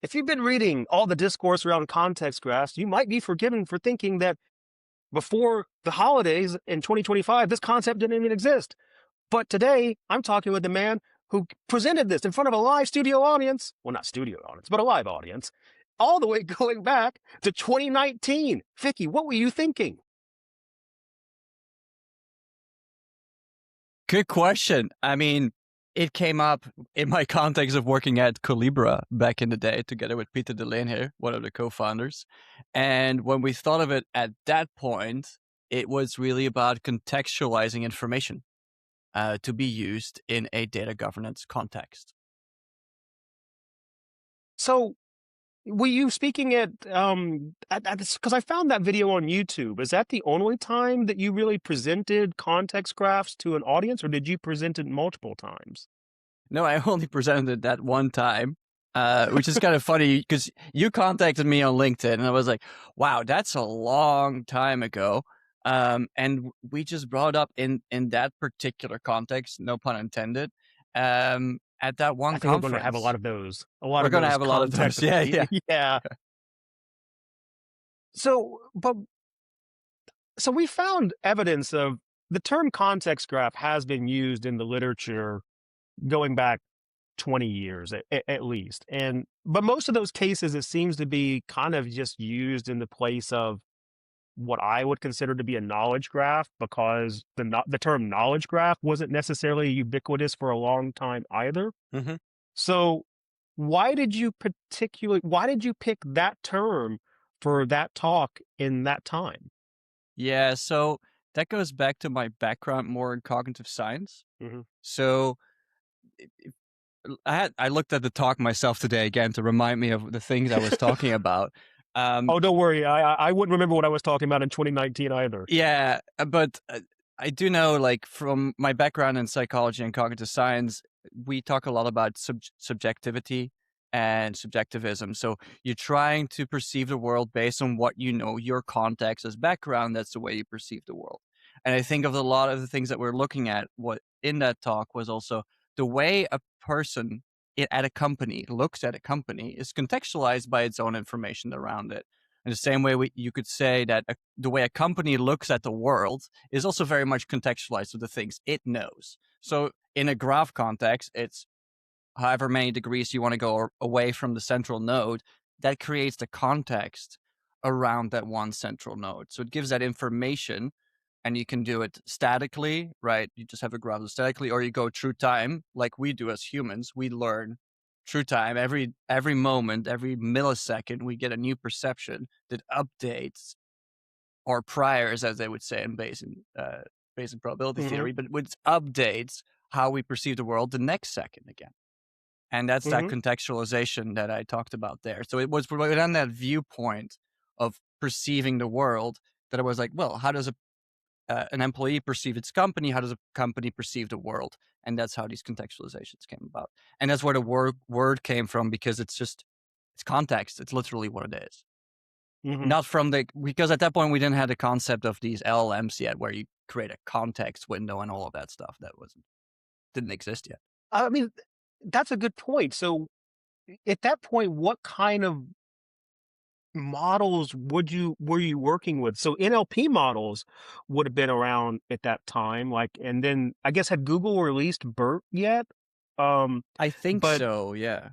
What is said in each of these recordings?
if you've been reading all the discourse around context graphs, you might be forgiven for thinking that before the holidays in 2025, this concept didn't even exist. But today, I'm talking with the man who presented this in front of a live studio audience. Well, not studio audience, but a live audience, all the way going back to 2019. Vicky, what were you thinking? Good question. I mean, it came up in my context of working at Colibra back in the day, together with Peter Delane here, one of the co-founders. And when we thought of it at that point, it was really about contextualizing information to be used in a data governance context. So, were you speaking at because I found that video on YouTube. Is that the only time that you really presented context graphs to an audience, or did you present it multiple times? No, I only presented it that one time, which is kind of funny because you contacted me on LinkedIn and I was like, wow, that's a long time ago. And we just brought up in that particular context, no pun intended, at that one I think conference. we're going to have a lot of those. We're going to have a lot of those. Yeah. Yeah. So we found evidence of the term context graph has been used in the literature going back 20 years at least. But most of those cases, it seems to be kind of just used in the place of what I would consider to be a knowledge graph, because the term knowledge graph wasn't necessarily ubiquitous for a long time either. Mm-hmm. So why did you pick that term for that talk in that time? Yeah, so that goes back to my background more in cognitive science. Mm-hmm. So I looked at the talk myself today again to remind me of the things I was talking about. Oh, don't worry. I wouldn't remember what I was talking about in 2019 either. Yeah, but I do know, like, from my background in psychology and cognitive science, we talk a lot about subjectivity and subjectivism. So you're trying to perceive the world based on what you know, your context as background. That's the way you perceive the world. And I think of a lot of the things that we're looking at, what in that talk was also the way a person at a company looks at a company is contextualized by its own information around it. In the same way, you could say that the way a company looks at the world is also very much contextualized with the things it knows. So in a graph context, it's however many degrees you want to go away from the central node, that creates the context around that one central node. So it gives that information, and you can do it statically, right? You just have a graph statically, or you go through time, like we do as humans. We learn through time. Every moment, every millisecond, we get a new perception that updates our priors, as they would say in Bayesian probability theory, but which updates how we perceive the world the next second again. And that's that contextualization that I talked about there. So it was on that viewpoint of perceiving the world that I was like, well, how does an employee perceive its company? How does a company perceive the world? And that's how these contextualizations came about. And that's where the word came from, because it's context. It's literally what it is. Not from because at that point we didn't have the concept of these LLMs yet, where you create a context window and all of that stuff. That didn't exist yet. I mean, that's a good point. So at that point, what kind of models were you working with? So NLP models would have been around at that time, and then I guess, had Google released BERT yet? I think so, yeah.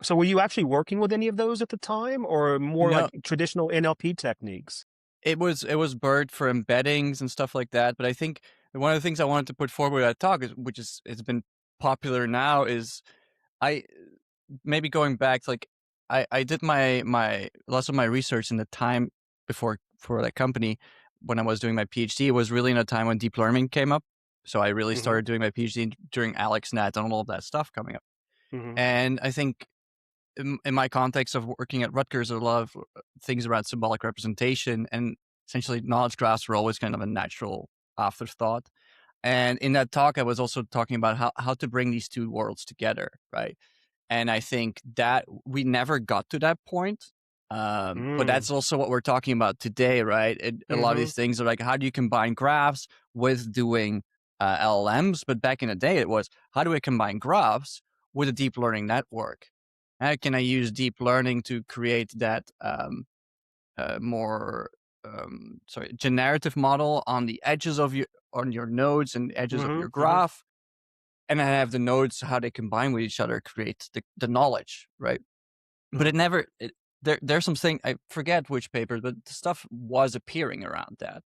So were you actually working with any of those at the time, or more like traditional NLP techniques? It was BERT for embeddings and stuff like that. But I think one of the things I wanted to put forward at talk, it's been popular now, is maybe going back, like I did my lots of my research in the time before for that company when I was doing my PhD. It was really in a time when deep learning came up. So I really started doing my PhD during AlexNet and all of that stuff coming up. And I think in my context of working at Rutgers, there are a lot of things around symbolic representation, and essentially knowledge graphs were always kind of a natural afterthought. And in that talk, I was also talking about how to bring these two worlds together, right? And I think that we never got to that point. But that's also what we're talking about today, right? A lot of these things are like, how do you combine graphs with doing LLMs? But back in the day, it was, how do we combine graphs with a deep learning network? How can I use deep learning to create that more generative model on the edges of your nodes and edges of Hmm. your Hmm. graph, and then have the nodes, how they combine with each other, create the knowledge, right? But Hmm. there's something, I forget which papers, but the stuff was appearing around that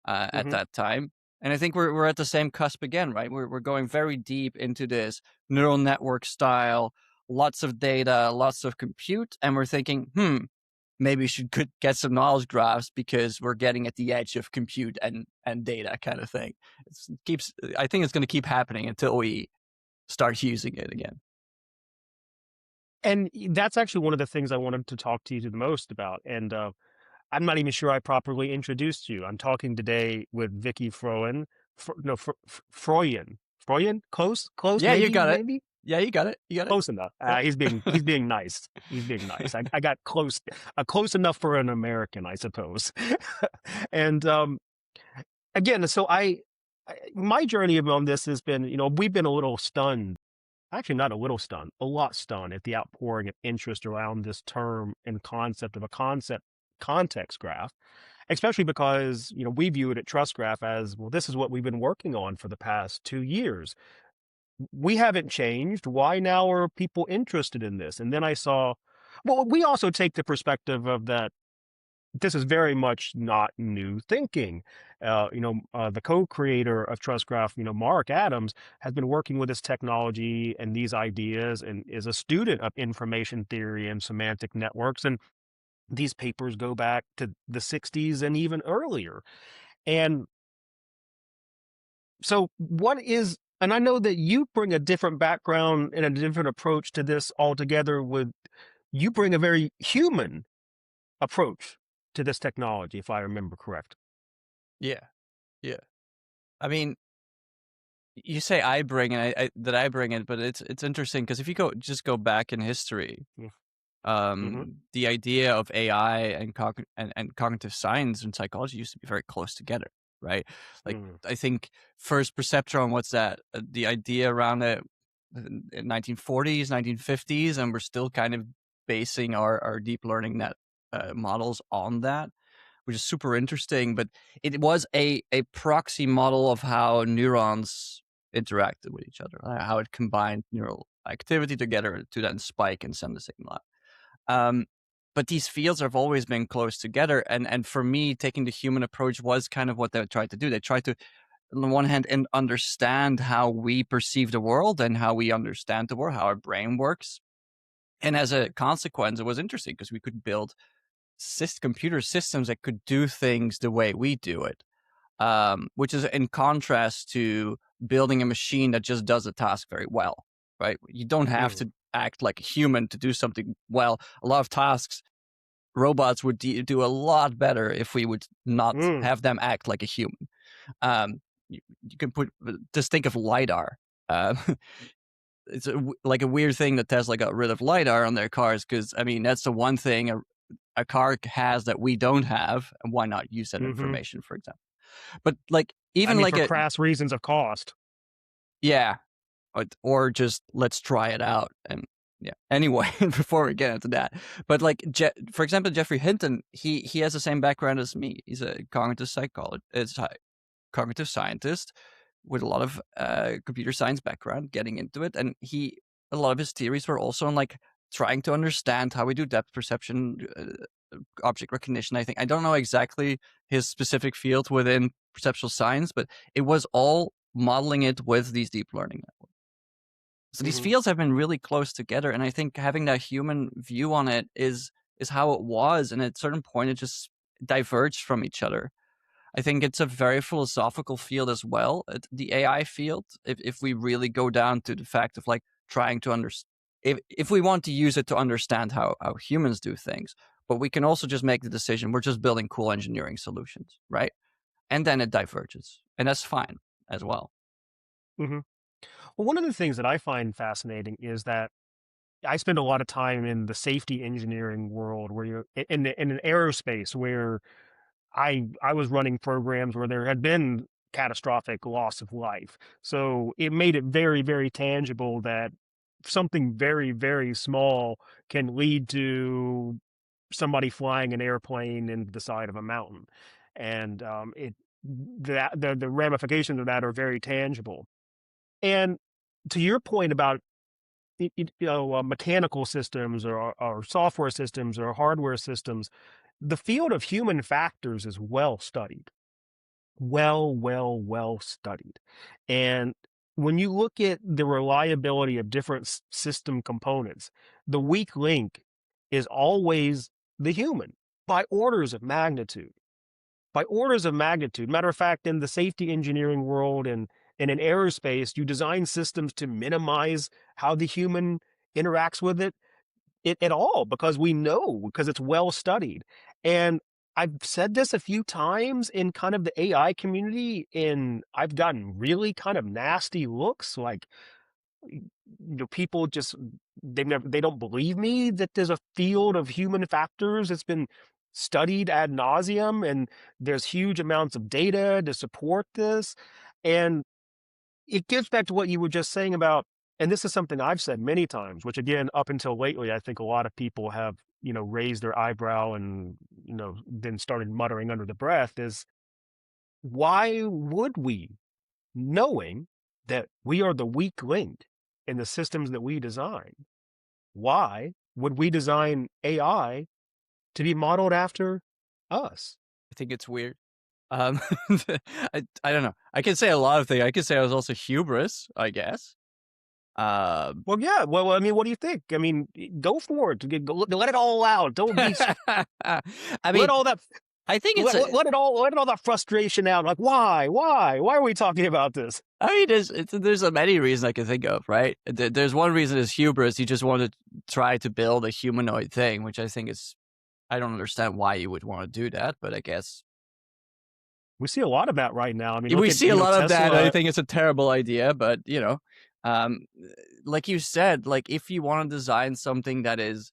at Hmm. that time. And I think we're at the same cusp again, right? We're going very deep into this neural network style, lots of data, lots of compute, and we're thinking, maybe we should get some knowledge graphs because we're getting at the edge of compute and data kind of thing. I think it's going to keep happening until we start using it again. And that's actually one of the things I wanted to talk to you the most about. And I'm not even sure I properly introduced you. I'm talking today with Vicky Froyen. Froyen. Froyen? Close, Yeah, you maybe, got it. maybe? Yeah, you got it. You got it. Close enough. Yeah. He's being nice. He's being nice. I got close enough for an American, I suppose. And again, so my journey on this has been, we've been a little stunned. Actually, not a little stunned, a lot stunned at the outpouring of interest around this term and concept of a context graph, especially because, we view it at TrustGraph as, well, this is what we've been working on for the past 2 years. We haven't changed. Why now are people interested in this? And then I saw, well, we also take the perspective of that this is very much not new thinking. The co-creator of TrustGraph, Mark Adams, has been working with this technology and these ideas and is a student of information theory and semantic networks. And these papers go back to the 60s and even earlier. And so and I know that you bring a different background and a different approach to this altogether you bring a very human approach to this technology, if I remember correct. Yeah. Yeah. I mean, you say I bring it, I bring it, but it's interesting because if you go back in history, Mm-hmm. the idea of AI and cognitive science and psychology used to be very close together, right? Like, Mm-hmm. I think first perceptron, what's that? The idea around it in 1940s, 1950s, and we're still kind of basing our deep learning net models on that, which is super interesting. But it was a proxy model of how neurons interacted with each other, how it combined neural activity together to then spike and send a signal out. Um, but these fields have always been close together, and for me, taking the human approach was kind of what they tried to do. They tried to, on the one hand, understand how we perceive the world and how we understand the world, how our brain works. And as a consequence, it was interesting because we could build computer systems that could do things the way we do it, which is in contrast to building a machine that just does a task very well, right? You don't have Mm-hmm. to act like a human to do something well. A lot of tasks, robots would do a lot better if we would not Mm. have them act like a human. You can just think of LiDAR. Uh, it's like a weird thing that Tesla got rid of LiDAR on their cars because, I mean, that's the one thing a car has that we don't have, and why not use that Mm-hmm. information, for example? But like, I even mean, like for crass reasons of cost. yeah, or just let's try it out. And yeah, anyway, before we get into that, but like, for example, Jeffrey Hinton, he has the same background as me. He's a cognitive psychologist, cognitive scientist with a lot of computer science background, getting into it, and a lot of his theories were also on like trying to understand how we do depth perception, object recognition. I don't know exactly his specific field within perceptual science, but it was all modeling it with these deep learning networks. So these Mm-hmm. fields have been really close together, and I think having that human view on it is how it was, and at a certain point it just diverged from each other. I think it's a very philosophical field as well, the AI field. If we really go down to the fact of like trying to understand, if we want to use it to understand how humans do things, but we can also just make the decision we're just building cool engineering solutions, right? And then it diverges, and that's fine as well. Mm-hmm. Well, one of the things that I find fascinating is that I spend a lot of time in the safety engineering world, where you're in an aerospace where I was running programs where there had been catastrophic loss of life. So it made it very, very tangible that something very, very small can lead to somebody flying an airplane into the side of a mountain, and the ramifications of that are very tangible. And to your point about mechanical systems or software systems or hardware systems, the field of human factors is well studied, well studied. And when you look at the reliability of different system components, the weak link is always the human by orders of magnitude. By orders of magnitude. Matter of fact, in the safety engineering world and in aerospace, you design systems to minimize how the human interacts with it at all, because we know, because it's well studied. And I've said this a few times in kind of the AI community, and I've gotten really kind of nasty looks, like, people just, they don't believe me that there's a field of human factors that's been studied ad nauseum, and there's huge amounts of data to support this. And it gets back to what you were just saying about, and this is something I've said many times, which again, up until lately, I think a lot of people have, raised their eyebrow and, then started muttering under the breath, is why would we, knowing that we are the weak link in the systems that we design, why would we design AI to be modeled after us? I think it's weird. Um, I don't know. I can say a lot of things. I can say I was also hubris, I guess. Well, yeah. Well, I mean, what do you think? I mean, go for it. Let it all out. Don't be. I mean, Let all that. I think it's let it all that frustration out. Like, why are we talking about this? I mean, there's a many reasons I can think of, right? There's one reason is hubris. You just want to try to build a humanoid thing, which I think is, I don't understand why you would want to do that, but I guess we see a lot of that right now. I mean, we see a lot of that. Tesla. I think it's a terrible idea, but like you said, like if you want to design something that is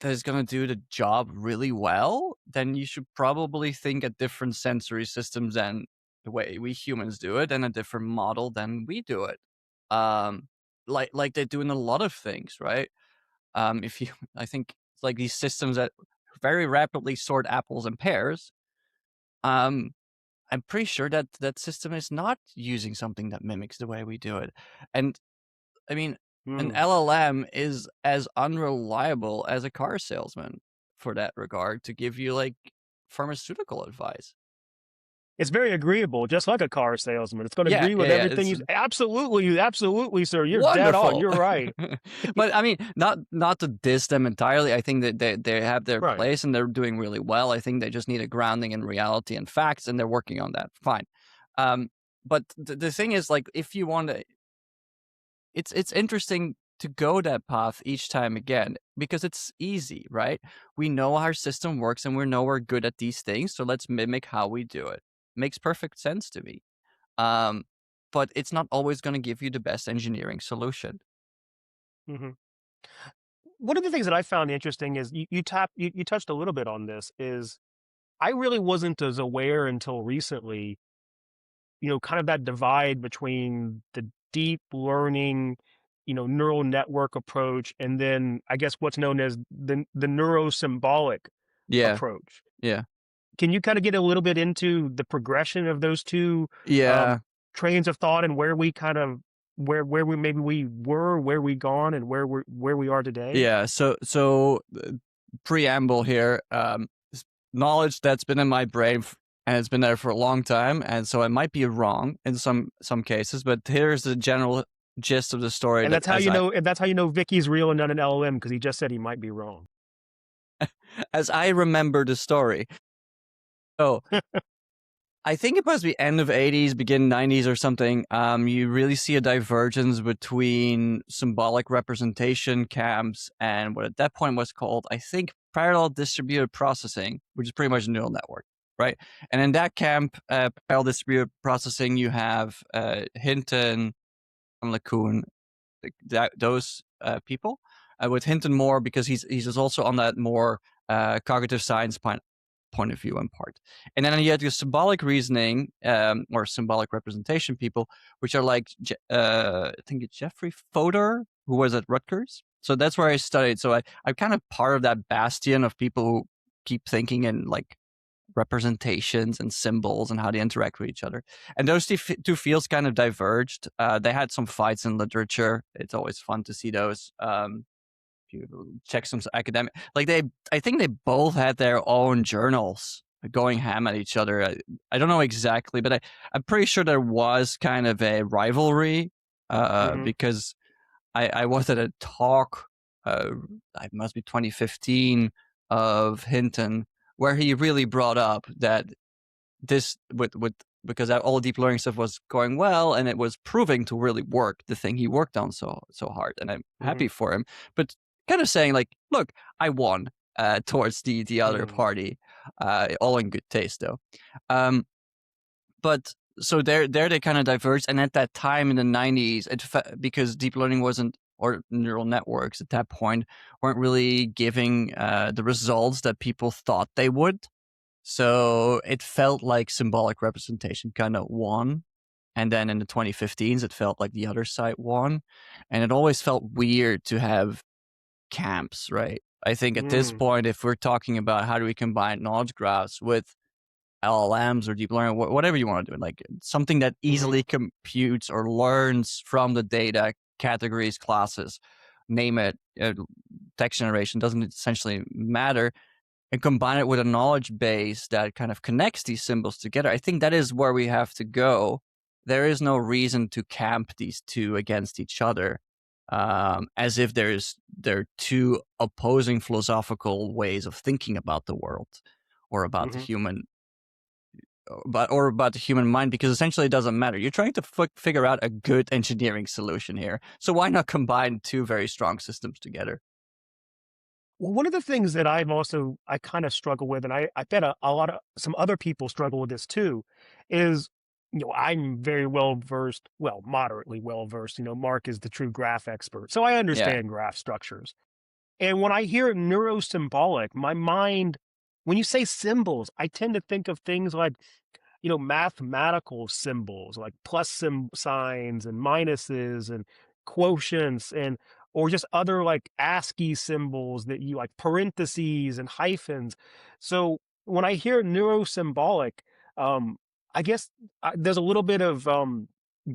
going to do the job really well, then you should probably think at different sensory systems than the way we humans do it, and a different model than we do it. Like they do in a lot of things, right? I think it's like these systems that very rapidly sort apples and pears. I'm pretty sure that that system is not using something that mimics the way we do it. And I mean, an LLM is as unreliable as a car salesman for that regard to give you like pharmaceutical advice. It's very agreeable, just like a car salesman. It's going to Yeah, agree with everything you. Absolutely, sir. You're dead on. wonderful. You're right. But I mean, not to diss them entirely. I think that they have their Right. place and they're doing really well. I think they just need a grounding in reality and facts, and they're working on that. Fine. But the thing is, like, if you want to, it's interesting to go that path each time again because it's easy, right? We know our system works and we know we're good at these things, so let's mimic how we do it. Makes perfect sense to me. But it's not always going to give you the best engineering solution. Mm-hmm. One of the things that I found interesting is you touched a little bit on this, is I really wasn't as aware until recently, kind of that divide between the deep learning, neural network approach, and then I guess what's known as the neuro-symbolic Yeah, approach. yeah, Can you kind of get a little bit into the progression of those two yeah, trains of thought, and where we kind of where we maybe we were, where we gone, and where we are today? yeah. So preamble here. Knowledge that's been in my brain and it's been there for a long time, and so I might be wrong in some cases. But here's the general gist of the story. And that's how you know. And that's how you know Vicky's real and not an LLM, because he just said he might be wrong. As I remember the story. So I think it must be end of 80s, begin 90s or something. You really see a divergence between symbolic representation camps and what at that point was called, I think, parallel distributed processing, which is pretty much a neural network, right? And in that camp, parallel distributed processing, you have Hinton, LeCun, those people. With Hinton more because he's also on that more cognitive science point of view in part. And then you have the symbolic reasoning or symbolic representation people, which are like I think it's Jeffrey Fodor who was at Rutgers. So that's where I studied. So I'm kind of part of that bastion of people who keep thinking in like representations and symbols and how they interact with each other. And those two fields kind of diverged. They had some fights in literature. It's always fun to see those. If you check some academic, like I think they both had their own journals going ham at each other. I don't know exactly, but I'm pretty sure there was kind of a rivalry because I was at a talk, it must be 2015 of Hinton, where he really brought up that this with because all deep learning stuff was going well and it was proving to really work, the thing he worked on so hard, and I'm happy for him, but kind of saying like, look, I won towards the other party, all in good taste though. But so there they kind of diverged, and at that time in the 90s, because deep learning wasn't, or neural networks at that point weren't really giving the results that people thought they would. So it felt like symbolic representation kind of won. And then in the 2015s, it felt like the other side won. And it always felt weird to have camps, right? I think at this point, if we're talking about how do we combine knowledge graphs with LLMs or deep learning, whatever you want to do, like something that easily computes or learns from the data, categories, classes, name it, text generation, doesn't essentially matter, and combine it with a knowledge base that kind of connects these symbols together, I think that is where we have to go. There is no reason to camp these two against each other, as if they're two opposing philosophical ways of thinking about the world or about the human, or about the human mind, because essentially it doesn't matter. You're trying to figure out a good engineering solution here. So why not combine two very strong systems together? Well, one of the things that I kind of struggle with, and I bet some other people struggle with this too, is, I'm very well versed, well, moderately well versed. Mark is the true graph expert. So I Yeah. understand graph structures. And when I hear neurosymbolic, my mind, when you say symbols, I tend to think of things like, mathematical symbols like plus signs and minuses and quotients, and or just other like ASCII symbols that you like, parentheses and hyphens. So when I hear neurosymbolic, um, I guess there's a little bit of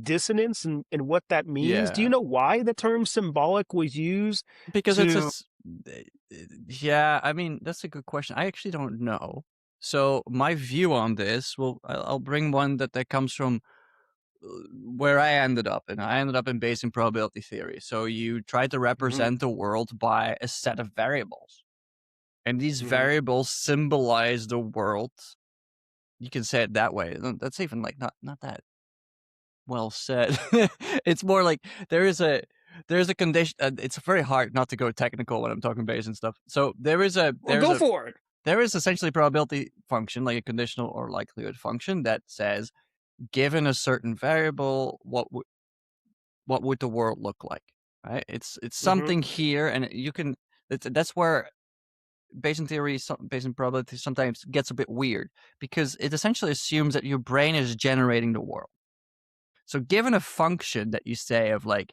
dissonance in what that means. Do you Yeah. know why the term symbolic was used Because to? yeah, I mean, that's a good question. I actually don't know. So my view on this, well, I'll bring one that comes from where I ended up, and I ended up in Bayesian probability theory. So you try to Mhm, represent the world by a set of variables, and these mhm. variables symbolize the world. You can say it that way. That's even like not that well said. It's more like there's a condition. It's very hard not to go technical when I'm talking Bayesian stuff. So Well, go for it. there is essentially a probability function, like a conditional or likelihood function, that says, given a certain variable, what would the world look like? Right? It's Hmm. something here, and you can. That's where Bayesian theory, Bayesian probability sometimes gets a bit weird, because it essentially assumes that your brain is generating the world. So given a function that you say of like,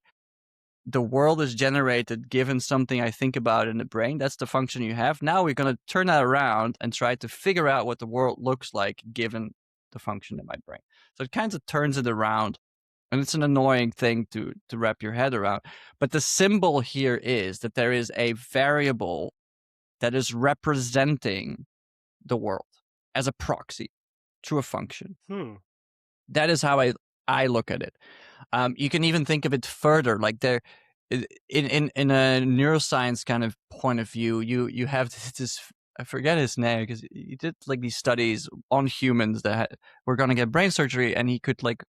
the world is generated given something I think about in the brain, that's the function you have. Now we're going to turn that around and try to figure out what the world looks like given the function in my brain. So it kind of turns it around, and it's an annoying thing to wrap your head around. But the symbol here is that there is a variable that is representing the world as a proxy through a function. Hmm. That is how I look at it. You can even think of it further, like there, in a neuroscience kind of point of view, you have this, I forget his name, because he did like these studies on humans that were going to get brain surgery, and he could, like,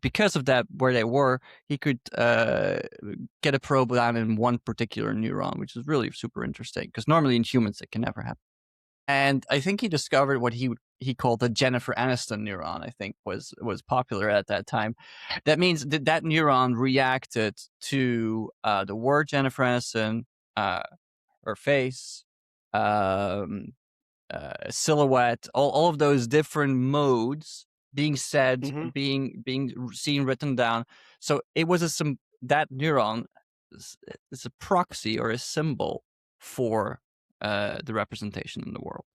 because of that, where they were, he could get a probe down in one particular neuron, which is really super interesting, because normally in humans it can never happen. And I think he discovered what he called the Jennifer Aniston neuron, I think was popular at that time. That means that neuron reacted to the word Jennifer Aniston, her face, um, silhouette, all of those different modes being said, Hmm. being seen, written down. So it was that neuron it's a proxy or a symbol for the representation in the world.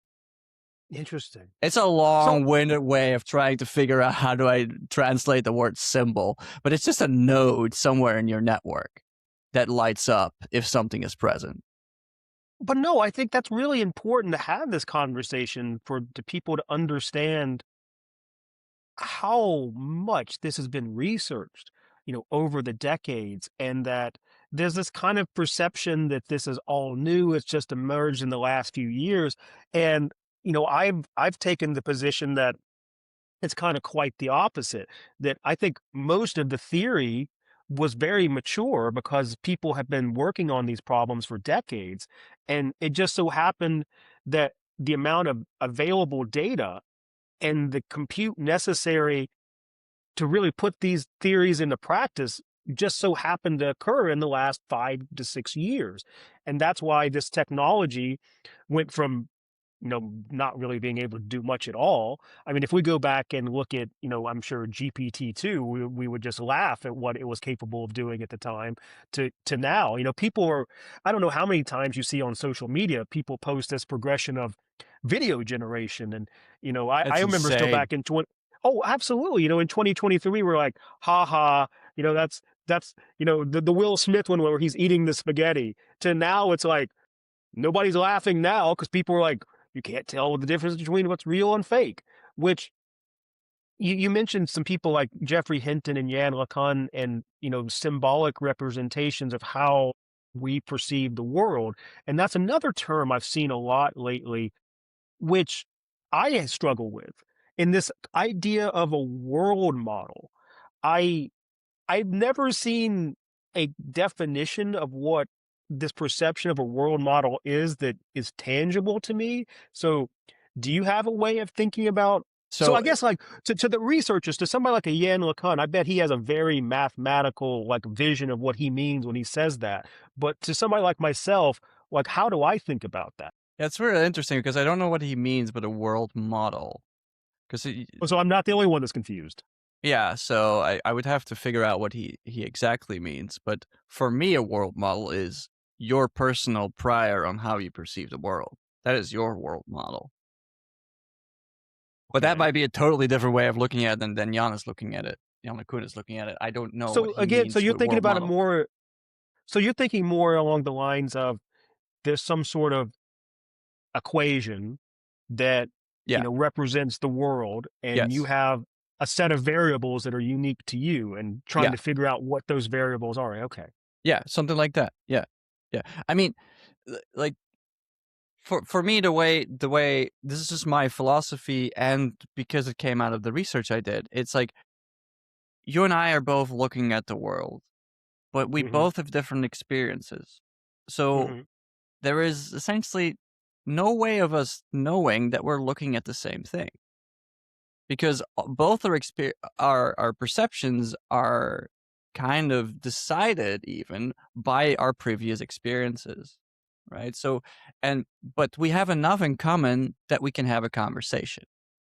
Interesting. It's a So, long-winded way of trying to figure out how do I translate the word symbol, but it's just a node somewhere in your network that lights up if something is present. but no, I think that's really important to have this conversation for to people to understand how much this has been researched, over the decades, and that there's this kind of perception that this is all new. It's just emerged in the last few years. And, I've taken the position that it's kind of quite the opposite, that I think most of the theory was very mature because people have been working on these problems for decades. And it just so happened that the amount of available data and the compute necessary to really put these theories into practice just so happened to occur in the last 5 to 6 years. And that's why this technology went from, not really being able to do much at all. I mean, if we go back and look at, I'm sure GPT-2, we would just laugh at what it was capable of doing at the time to now. People are, I don't know how many times you see on social media, people post this progression of video generation. And, I It's remember still insane. back in oh, absolutely. In 2023, we're like, ha ha, that's the Will Smith one where he's eating the spaghetti. To now, it's like nobody's laughing now because people are like, you can't tell the difference between what's real and fake. Which you mentioned some people like Jeffrey Hinton and Jan LeCun, and symbolic representations of how we perceive the world, and that's another term I've seen a lot lately, which I struggle with, in this idea of a world model. I I've never seen a definition of what this perception of a world model is that is tangible to me. So, do you have a way of thinking about? So, So I guess like to the researchers, to somebody like a Yan LeCun, I bet he has a very mathematical like vision of what he means when he says that. But to somebody like myself, like how do I think about that? it's really interesting because I don't know what he means by the world model. Because So I'm not the only one that's confused. yeah, so I would have to figure out what he exactly means. But for me, a world model is your personal prior on how you perceive the world. That is your world model. But that Okay. might be a totally different way of looking at it than Jan is looking at it. Jan LeCun is looking at it. I don't know what So he again, so means you're with thinking world about it model. more. So you're thinking more along the lines of there's some sort of equation that Yeah, represents the world, and you yes, have a set of variables that are unique to you, and trying yeah, to figure out what those variables are. Okay. yeah, something like that. Yeah, yeah. I mean, like for me, the way this is just my philosophy, and because it came out of the research I did, it's like you and I are both looking at the world, but we Hmm. both have different experiences. So Hmm. there is essentially no way of us knowing that we're looking at the same thing because both our perceptions are kind of decided even by our previous experiences, right? So but we have enough in common that we can have a conversation,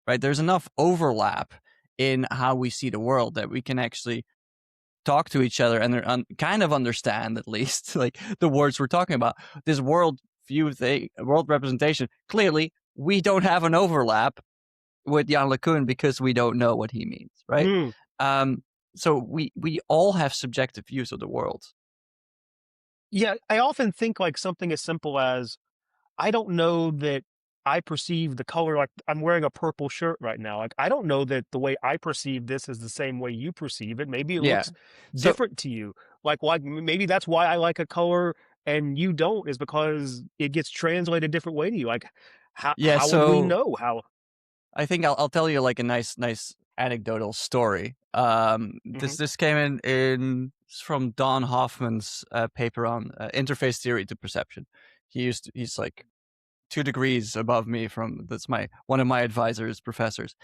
right? There's enough overlap in how we see the world that we can actually talk to each other and kind of understand at least like the words we're talking about. This world view thing, world representation. Clearly, we don't have an overlap with Jan LeCun because we don't know what he means, right? Mm. Um, so we all have subjective views of the world. Yeah, I often think like something as simple as I don't know that I perceive the color, like I'm wearing a purple shirt right now. Like I don't know that the way I perceive this is the same way you perceive it. Maybe it Yeah. looks So different to you. Maybe that's why I like a color and you don't, is because it gets translated a different way to you. Like yeah. how would we So know how? I think I'll tell you like a nice anecdotal story. Hmm. This came in it's from Don Hoffman's paper on interface theory to perception. He's like 2 degrees above me from that's my one of my advisors professors,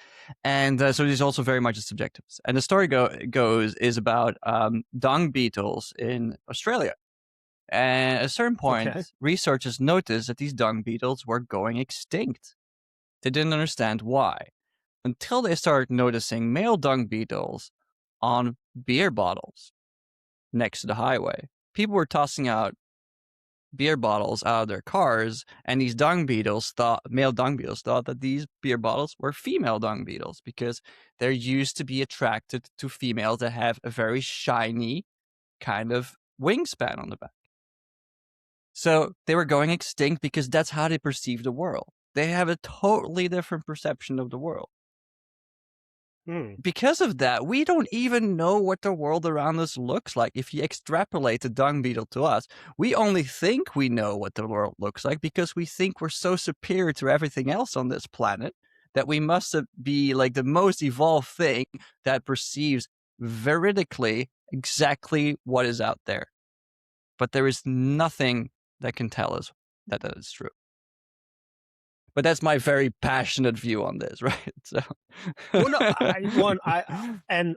and so he's also very much a subjectivist. And the story goes is about dung beetles in Australia. And at a certain point, Okay. researchers noticed that these dung beetles were going extinct. They didn't understand why until they started noticing male dung beetles on beer bottles next to the highway. people were tossing out beer bottles out of their cars, and these male dung beetles thought that these beer bottles were female dung beetles because they're used to be attracted to females that have a very shiny kind of wingspan on the back. So they were going extinct because that's how they perceive the world. They have a totally different perception of the world. Hmm. Because of that, we don't even know what the world around us looks like. If you extrapolate the dung beetle to us, we only think we know what the world looks like because we think we're so superior to everything else on this planet that we must be like the most evolved thing that perceives veridically exactly what is out there. But there is nothing that can tell us that that is true. But that's my very passionate view on this, right? So, Well, no,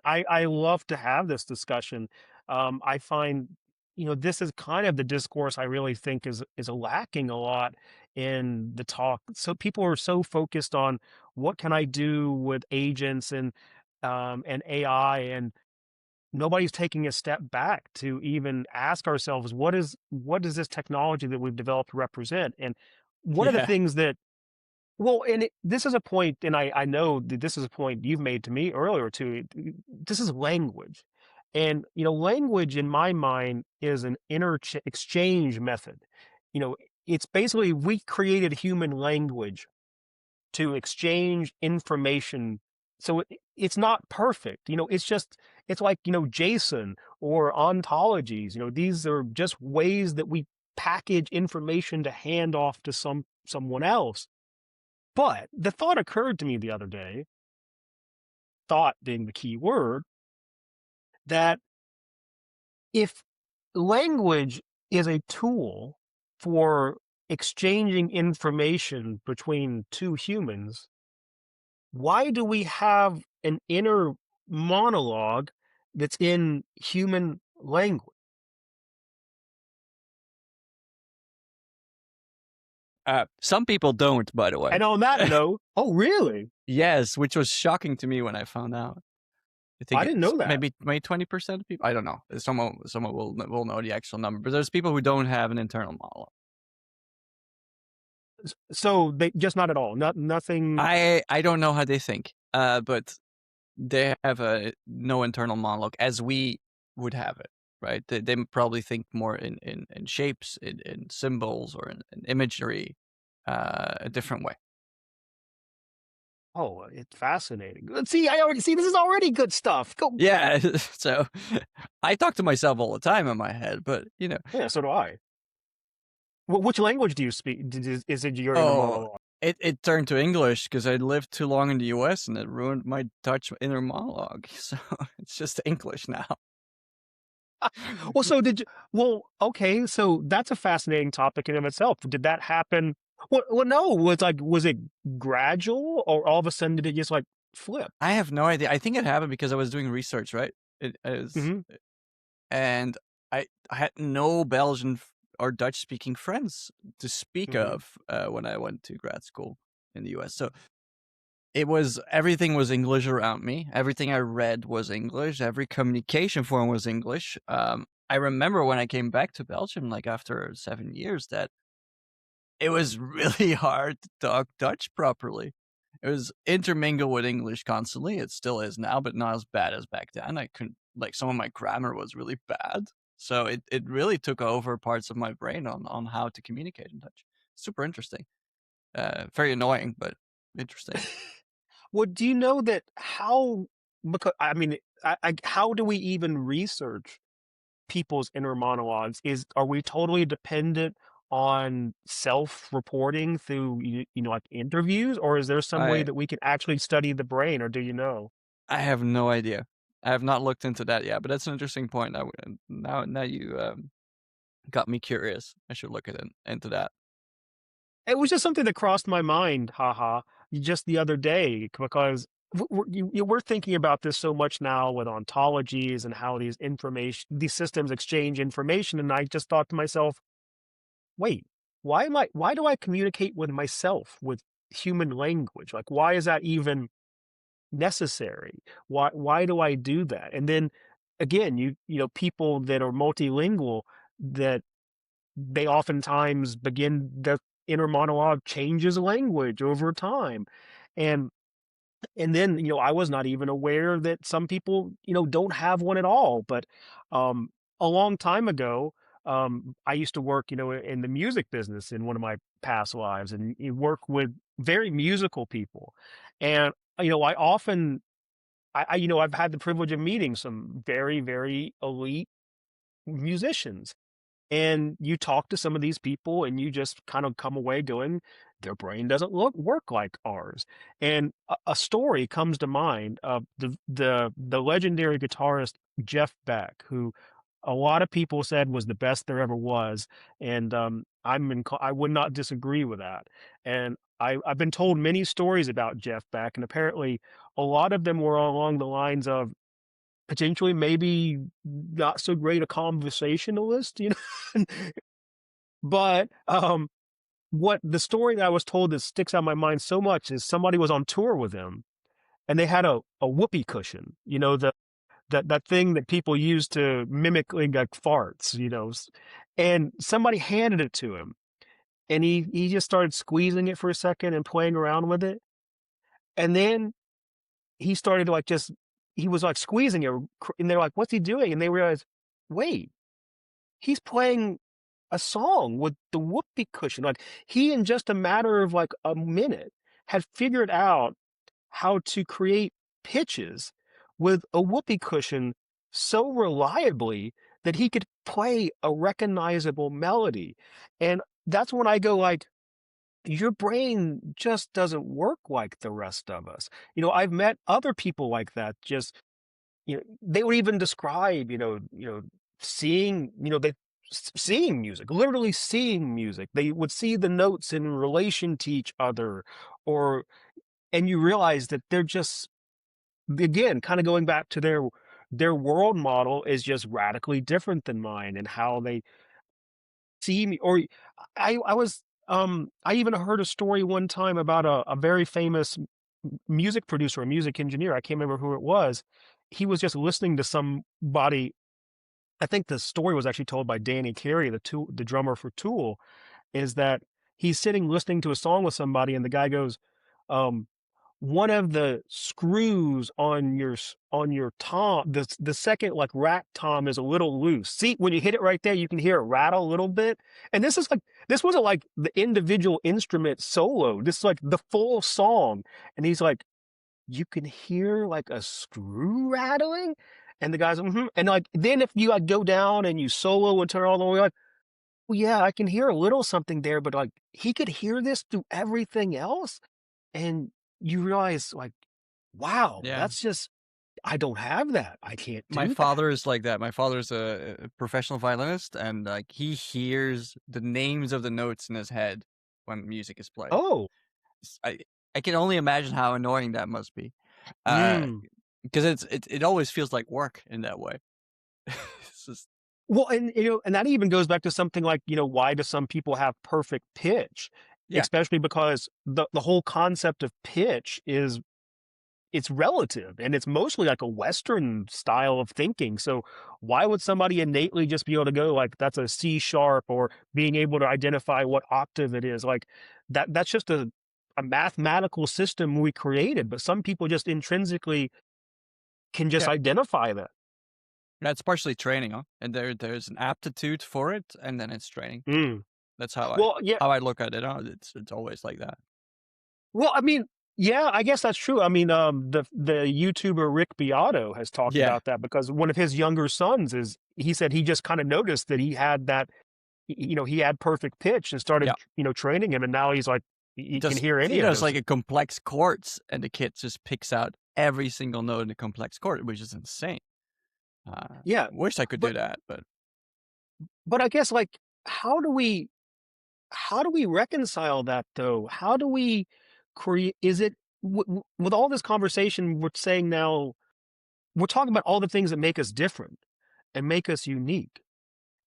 I love to have this discussion. I find, this is kind of the discourse I really think is lacking a lot in the talk. So people are so focused on what can I do with agents and AI, and nobody's taking a step back to even ask ourselves what does this technology that we've developed represent, and one of the yeah. things that well, and this is a point, and I know that this is a point you've made to me earlier too. This is language, and language in my mind is an exchange method. You know, it's basically we created human language to exchange information. So it's not perfect. It's like JSON or ontologies. These are just ways that we package information to hand off to someone else. But the thought occurred to me the other day, thought being the key word, that if language is a tool for exchanging information between two humans, why do we have an inner monologue that's in human language? Some people don't, by the way. And on that note, oh, really? Yes, which was shocking to me when I found out. I think I didn't it's know that. maybe 20% of people. I don't know. Someone will know the actual number, but there's people who don't have an internal monologue. So they just not at all. Nothing. I don't know how they think, but they have no internal monologue as we would have it, right? They probably think more in shapes, in symbols, or in imagery, a different way. Oh, it's fascinating. Let's see. I already see. This is already good stuff. Go. Yeah, so I talk to myself all the time in my head, but Yeah, so do I. Which language do you speak? Is it your inner oh, monologue? it turned to English because I lived too long in the US and it ruined my Dutch inner monologue. So it's just English now. Well, so did you? Well, okay. So that's a fascinating topic in of itself. Did that happen? Well, no. Was it gradual, or all of a sudden did it just like flip? I have no idea. I think it happened because I was doing research, right? It is, Hmm. and I had no Belgian or Dutch speaking friends to speak Hmm. of when I went to grad school in the US. So everything was English around me. Everything I read was English. Every communication form was English. I remember when I came back to Belgium, like after 7 years, that it was really hard to talk Dutch properly. It was intermingled with English constantly. It still is now, but not as bad as back then. I couldn't, like, some of my grammar was really bad. So it really took over parts of my brain on how to communicate in Dutch. Super interesting. Very annoying, but interesting. Well, do you know that how? Because I mean, how do we even research people's inner monologues? Are we totally dependent on self-reporting through like interviews, or is there some way I that we can actually study the brain, or do you know? I have no idea. I have not looked into that yet, but that's an interesting point. Now you got me curious. I should look into that. It was just something that crossed my mind, haha, just the other day, because we're thinking about this so much now with ontologies and how these systems exchange information, and I just thought to myself, wait, why do I communicate with myself with human language? Like, why is that even necessary? Why do I do that? And then again, people that are multilingual, that they oftentimes begin the inner monologue changes language over time. And and then, I was not even aware that some people, don't have one at all. But um, a long time ago, I used to work, in the music business in one of my past lives, and you work with very musical people. And, I often, I've had the privilege of meeting some very, very elite musicians, and you talk to some of these people and you just kind of come away going, their brain doesn't work like ours. And a story comes to mind of the legendary guitarist Jeff Beck, who a lot of people said was the best there ever was. And I would not disagree with that. And I've been told many stories about Jeff Beck, and apparently a lot of them were along the lines of potentially maybe not so great a conversationalist, But what the story that I was told that sticks out in my mind so much is somebody was on tour with him, and they had a whoopee cushion, that thing that people use to mimic like farts, and somebody handed it to him, and he just started squeezing it for a second and playing around with it, and then he started to he was like squeezing it, and they're like, "What's he doing?" And they realized, wait, he's playing a song with the whoopee cushion. Like, he, in just a matter of like a minute, had figured out how to create pitches with a whoopee cushion so reliably that he could play a recognizable melody. And that's when I go like, your brain just doesn't work like the rest of us. I've met other people like that. Just, they would even describe, seeing, seeing music, literally seeing music. They would see the notes in relation to each other, or, and you realize that they're just, again, kind of going back to their world model is just radically different than mine, and how they see me. Or I even heard a story one time about a very famous music producer, a music engineer. I can't remember who it was. He was just listening to somebody. I think the story was actually told by Danny Carey, the drummer for Tool. Is that he's sitting listening to a song with somebody, and the guy goes, um, "One of the screws on your tom, the second like rack tom, is a little loose. See, when you hit it right there, you can hear it rattle a little bit." And this wasn't like the individual instrument solo. This is like the full song, and he's like, "You can hear like a screw rattling." And the guy's, mm-hmm. And like, then if you like go down and you solo and turn all the way up, well, yeah, I can hear a little something there, but like he could hear this through everything else. And you realize, like, wow, Yeah. that's just, I don't have that. I can't My do that. father is like that. My father's a professional violinist, and like he hears the names of the notes in his head when music is played. Oh, S- I I can only imagine how annoying that must be, uh, mm. because it always feels like work in that way. It's just Well, and and that even goes back to something like, why do some people have perfect pitch? yeah, Especially because the whole concept of pitch is, it's relative, and it's mostly like a Western style of thinking. So why would somebody innately just be able to go like, that's a C sharp, or being able to identify what octave it is? Like that's just a mathematical system we created, but some people just intrinsically can just yeah. identify that. That's partially training, huh? And there's an aptitude for it, and then it's training. Mm. That's Well, yeah. how I look at it. Huh? It's always like that. Well, I mean, yeah, I guess that's true. I mean, the YouTuber Rick Beato has talked Yeah, about that, because one of his younger sons is, he said he just kind of noticed that he had that, he had perfect pitch, and yeah. started, training him, and now he's like, he can hear any He of does those. like a complex chords, and the kid just picks out every single note in the complex chord, which is insane. Yeah, Wish I could do but that, but I guess, like, how do we reconcile that though? How do we create? Is it with all this conversation we're saying now? We're talking about all the things that make us different and make us unique.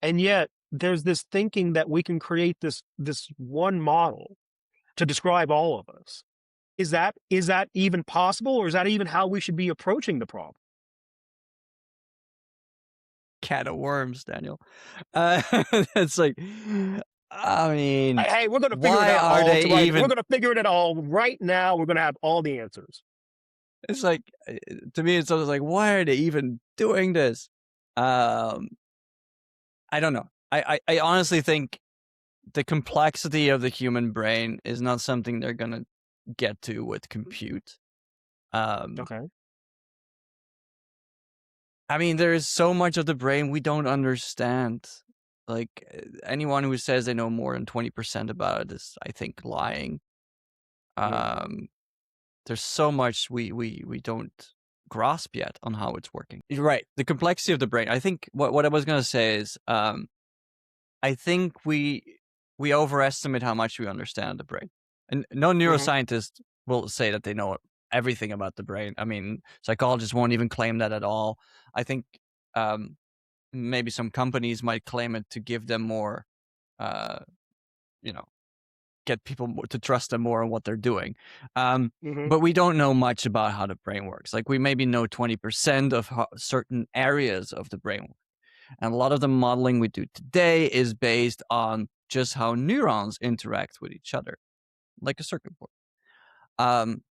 And yet there's this thinking that we can create this one model to describe all of us. Is that even possible, or is that even how we should be approaching the problem? can of worms, Daniel. Uh, it's like, I mean, Hey, we're going to figure it why out are all they right. We're even? going to figure it all right now. We're going to have all the answers. It's like, to me, it's always like, why are they even doing this? Um, I don't know. I honestly think the complexity of the human brain is not something they're gonna get to with compute. Um, Okay. I mean, there is so much of the brain we don't understand. Like anyone who says they know more than 20% about it is, I think, lying. Mm. Um, there's so much we don't grasp yet on how it's working. You're right. The complexity of the brain. I think what I was gonna say is, I think we overestimate how much we understand the brain. And no Mm-hmm. neuroscientist will say that they know everything about the brain. I mean, psychologists won't even claim that at all. I think um, maybe some companies might claim it to give them more, uh, you know, get people to trust them more on what they're doing. Mm-hmm. But we don't know much about how the brain works. Like we maybe know 20% of how certain areas of the brain work. And a lot of the modeling we do today is based on just how neurons interact with each other, like a circuit board. Um,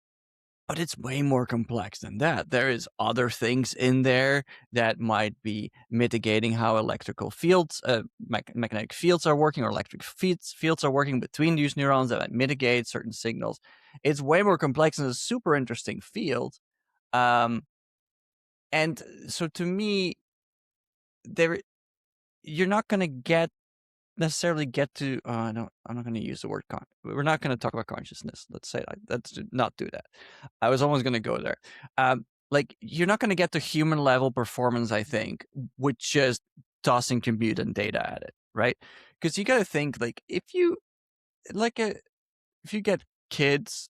but it's way more complex than that. There is other things in there that might be mitigating how electrical fields, magnetic fields are working, or electric fields are working between these neurons that might mitigate certain signals. It's way more complex and a super interesting field. Um, and so to me, there you're not going to necessarily get to no, I'm not going to use the word we're not going to talk about consciousness, let's say that. Let's not do that. I was almost going to go there. Like you're not going to get to human level performance, I think, with just tossing compute and data at it, right? Because you got to think, like, if you get kids,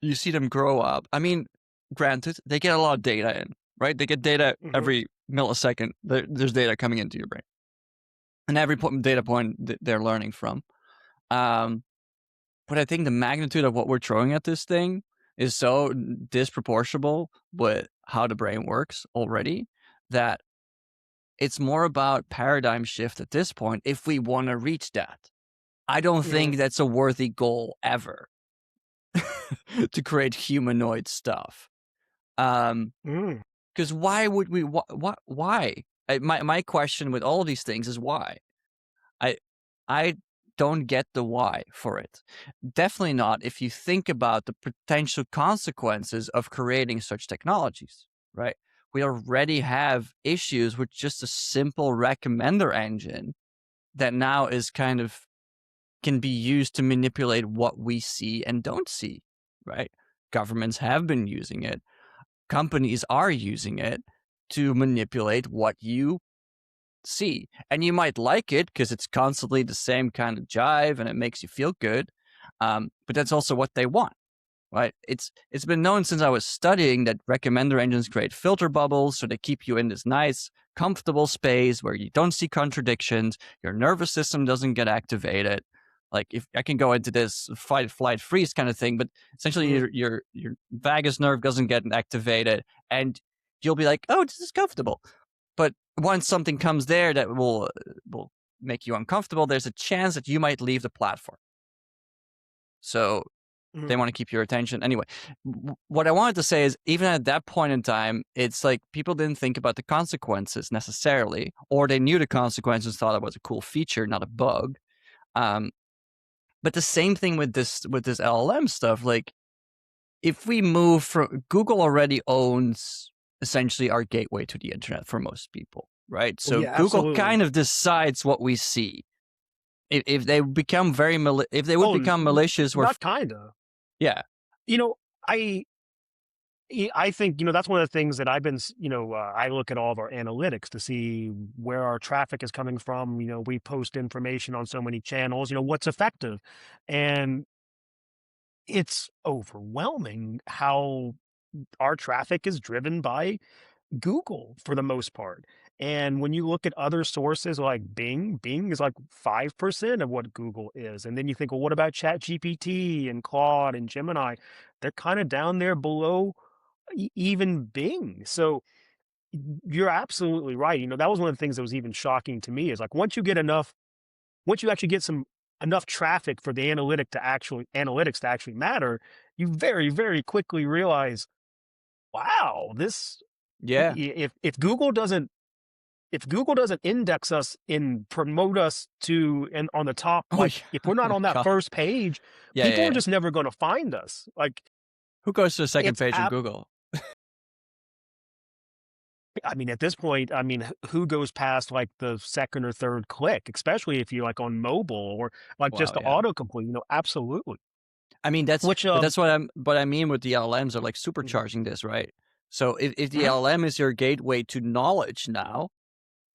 you see them grow up. I mean, granted, they get a lot of data in, right? They get data Mm-hmm. every millisecond. There's data coming into your brain, and every data point they're learning from. Um, but I think the magnitude of what we're throwing at this thing is so disproportional with how the brain works already that it's more about paradigm shift at this point if we want to reach that. I don't Mm-hmm. think that's a worthy goal ever to create humanoid stuff. Mm. Because why would we? Why? My question with all of these things is why. I I don't get the why for it. Definitely not if you think about the potential consequences of creating such technologies, right? We already have issues with just a simple recommender engine that now is kind of can be used to manipulate what we see and don't see, right? Governments have been using it. Companies are using it to manipulate what you see. And you might like it because it's constantly the same kind of jive and it makes you feel good. But that's also what they want, right? It's been known since I was studying that recommender engines create filter bubbles, so they keep you in this nice, comfortable space where you don't see contradictions, your nervous system doesn't get activated. Like if I can go into this fight, flight, freeze kind of thing, but essentially Mm-hmm. your vagus nerve doesn't get activated, and you'll be like, "Oh, this is comfortable." But once something comes there that will make you uncomfortable, there's a chance that you might leave the platform. So Mm-hmm. they want to keep your attention. Anyway, what I wanted to say is even at that point in time, it's like people didn't think about the consequences necessarily, or they knew the consequences, thought it was a cool feature, not a bug. Um, but the same thing with this LLM stuff. Like if we move from Google already owns essentially our gateway to the internet for most people, right? Oh, So yeah, Google absolutely. kind of decides what we see. If they become if they would Oh, become malicious, not kinda. yeah. You know, I I think, that's one of the things that I've been, I look at all of our analytics to see where our traffic is coming from. We post information on so many channels, what's effective. And it's overwhelming how our traffic is driven by Google for the most part. And when you look at other sources like Bing is like 5% of what Google is. And then you think, well, what about ChatGPT and Claude and Gemini? They're kind of down there below even Bing. So, you're absolutely right. That was one of the things that was even shocking to me is like once you actually get some enough traffic for the analytics to actually matter, you very, very quickly realize, wow, this Yeah. if Google doesn't index us and promote us to and on the top, Oh, like yeah. if we're Oh not my on that God. first page, Yeah, people yeah, are yeah. just never going to find us. Like Who goes to the second it's page of app. Google? I mean, at this point, I mean, who goes past like the second or third click, especially if you're like on mobile or like just Wow, the yeah. autocomplete, absolutely. I mean, Which, that's what I mean with the LLMs are like mhm, supercharging this, right? So if the mhm, LLM is your gateway to knowledge now,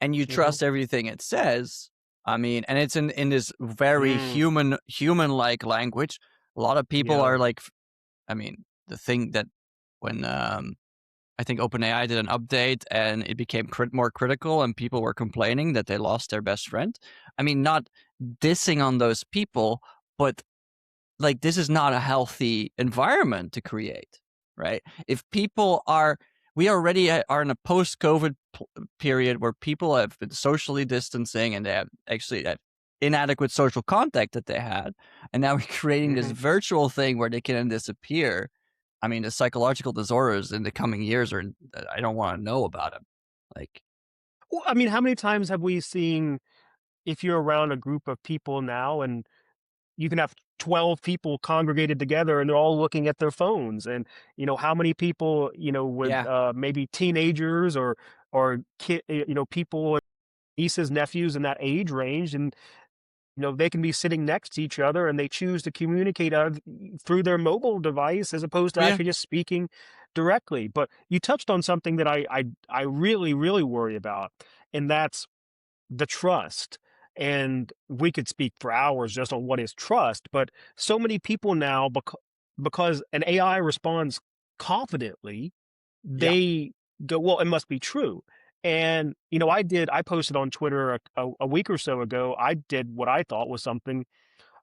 and you mhm, trust everything it says, I mean, and it's in this very mm, human-like language. A lot of people yeah, are like, I mean, the thing that when I think OpenAI did an update and it became more critical, and people were complaining that they lost their best friend. I mean, not dissing on those people, but like this is not a healthy environment to create, right? If people are, we already are in a post-COVID period where people have been socially distancing and they have actually that inadequate social contact that they had, and now we're creating this mhm. virtual thing where they can then disappear. I mean, the psychological disorders in the coming years are, I don't want to know about them. Like, Well, I mean, how many times have we seen if you're around a group of people now and you can have 12 people congregated together and they're all looking at their phones and how many people with yeah, maybe teenagers or kid people nieces nephews in that age range and they can be sitting next to each other and they choose to communicate through their mobile device as opposed to oh yeah, actually just speaking directly. But you touched on something that I really really worry about, and that's the trust. And we could speak for hours just on what is trust, but so many people now, because an AI responds confidently, yeah, they go, well, it must be true. And I posted on Twitter a week or so ago. I did what I thought was something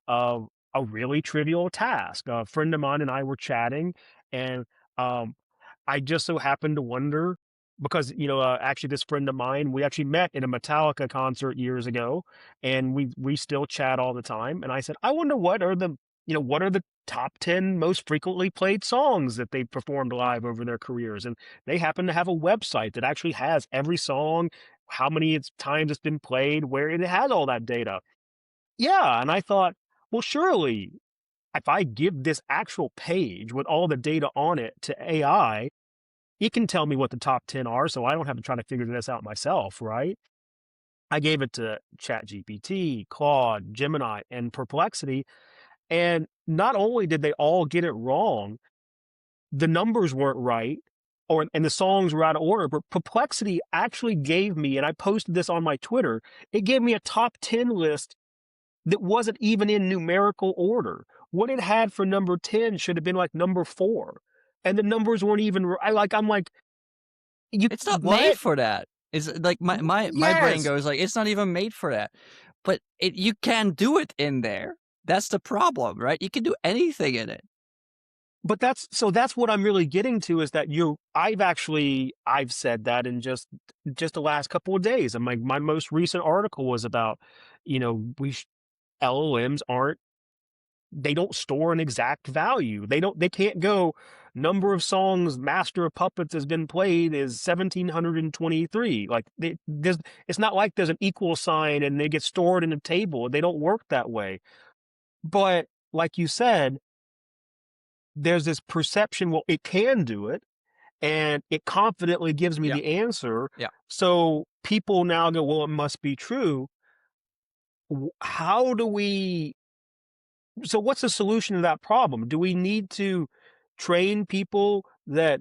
of a really trivial task. A friend of mine and I were chatting, and um, I just so happened to wonder because actually this friend of mine, we actually met in a Metallica concert years ago, and we still chat all the time. And I said, I wonder what are the top 10 most frequently played songs that they performed live over their careers. And they happen to have a website that actually has every song, how many times it's been played, where it has all that data. Yeah, and I thought, well, surely if I give this actual page with all the data on it to AI, it can tell me what the top 10 are, so I don't have to try to figure this out myself, right? I gave it to ChatGPT, Claude, Gemini, and Perplexity, and not only did they all get it wrong, the numbers weren't right, and the songs were out of order, but Perplexity actually gave me, and I posted this on my Twitter, it gave me a top 10 list that wasn't even in numerical order. What it had for number 10 should have been like number 4. And the numbers weren't even I'm like, you it's not made what? for that. It's like my brain Yes. goes like, it's not even made for that. But you can do it in there. That's the problem, right? You can do anything in it. But that's what I'm really getting to is that I've said that in just the last couple of days. And my most recent article was about, LLMs aren't they don't store an exact value. They can't go number of songs Master of Puppets has been played is 1723. Like it's not like there's an equal sign and they get stored in a table. They don't work that way. But like you said, there's this perception, well, it can do it and it confidently gives me Yeah, the answer. yeah. So people now go, well, it must be true. How do we so what's the solution to that problem? Do we need to train people that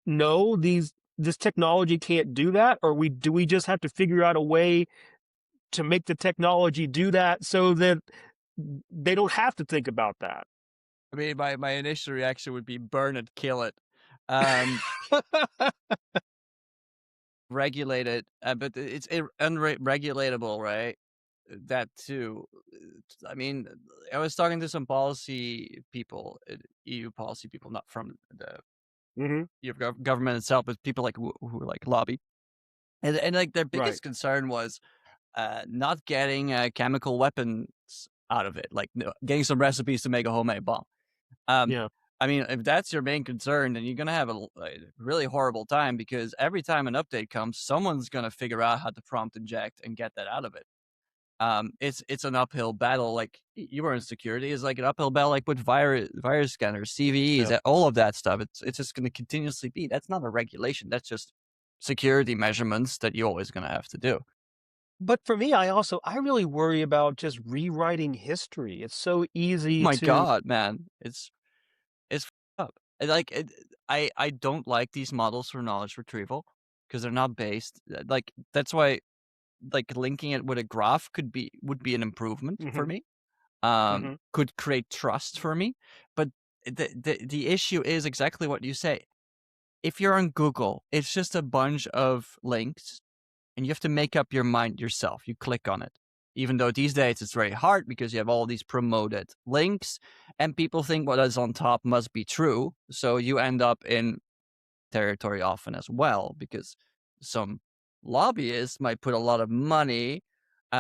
know this technology can't do that, or we do we just have to figure out a way to make the technology do that so that they don't have to think about that? I mean, my initial reaction would be burn it, kill it, um, regulate it, but it's unregulatable, right? That too. I mean, I was talking to some policy people, EU policy people, not from the Hmm. You have government itself, but people like who like lobby, and like their Right. biggest concern was not getting chemical weapons out of it, like getting some recipes to make a homemade bomb. Um, Yeah. I mean, if that's your main concern, then you're gonna have a really horrible time because every time an update comes, someone's gonna figure out how to prompt inject and get that out of it. It's an uphill battle. Like you were in security, is like an uphill battle, like with virus scanners, CVEs, Yeah. all of that stuff. It's just going to continuously be. That's not a regulation. That's just security measurements that you're always going to have to do. But for me, I really worry about just rewriting history. It's so easy My to. God, man, it's up. I don't like these models for knowledge retrieval because they're not based. Like that's why like linking it with a graph would be an improvement for Hmm. me. Hmm. Could create trust for me. But the issue is exactly what you say. If you're on Google, it's just a bunch of links and you have to make up your mind yourself. You click on it. Even though these days it's very hard because you have all these promoted links and people think what is on top must be true. So you end up in territory often as well because some lobbyists might put a lot of money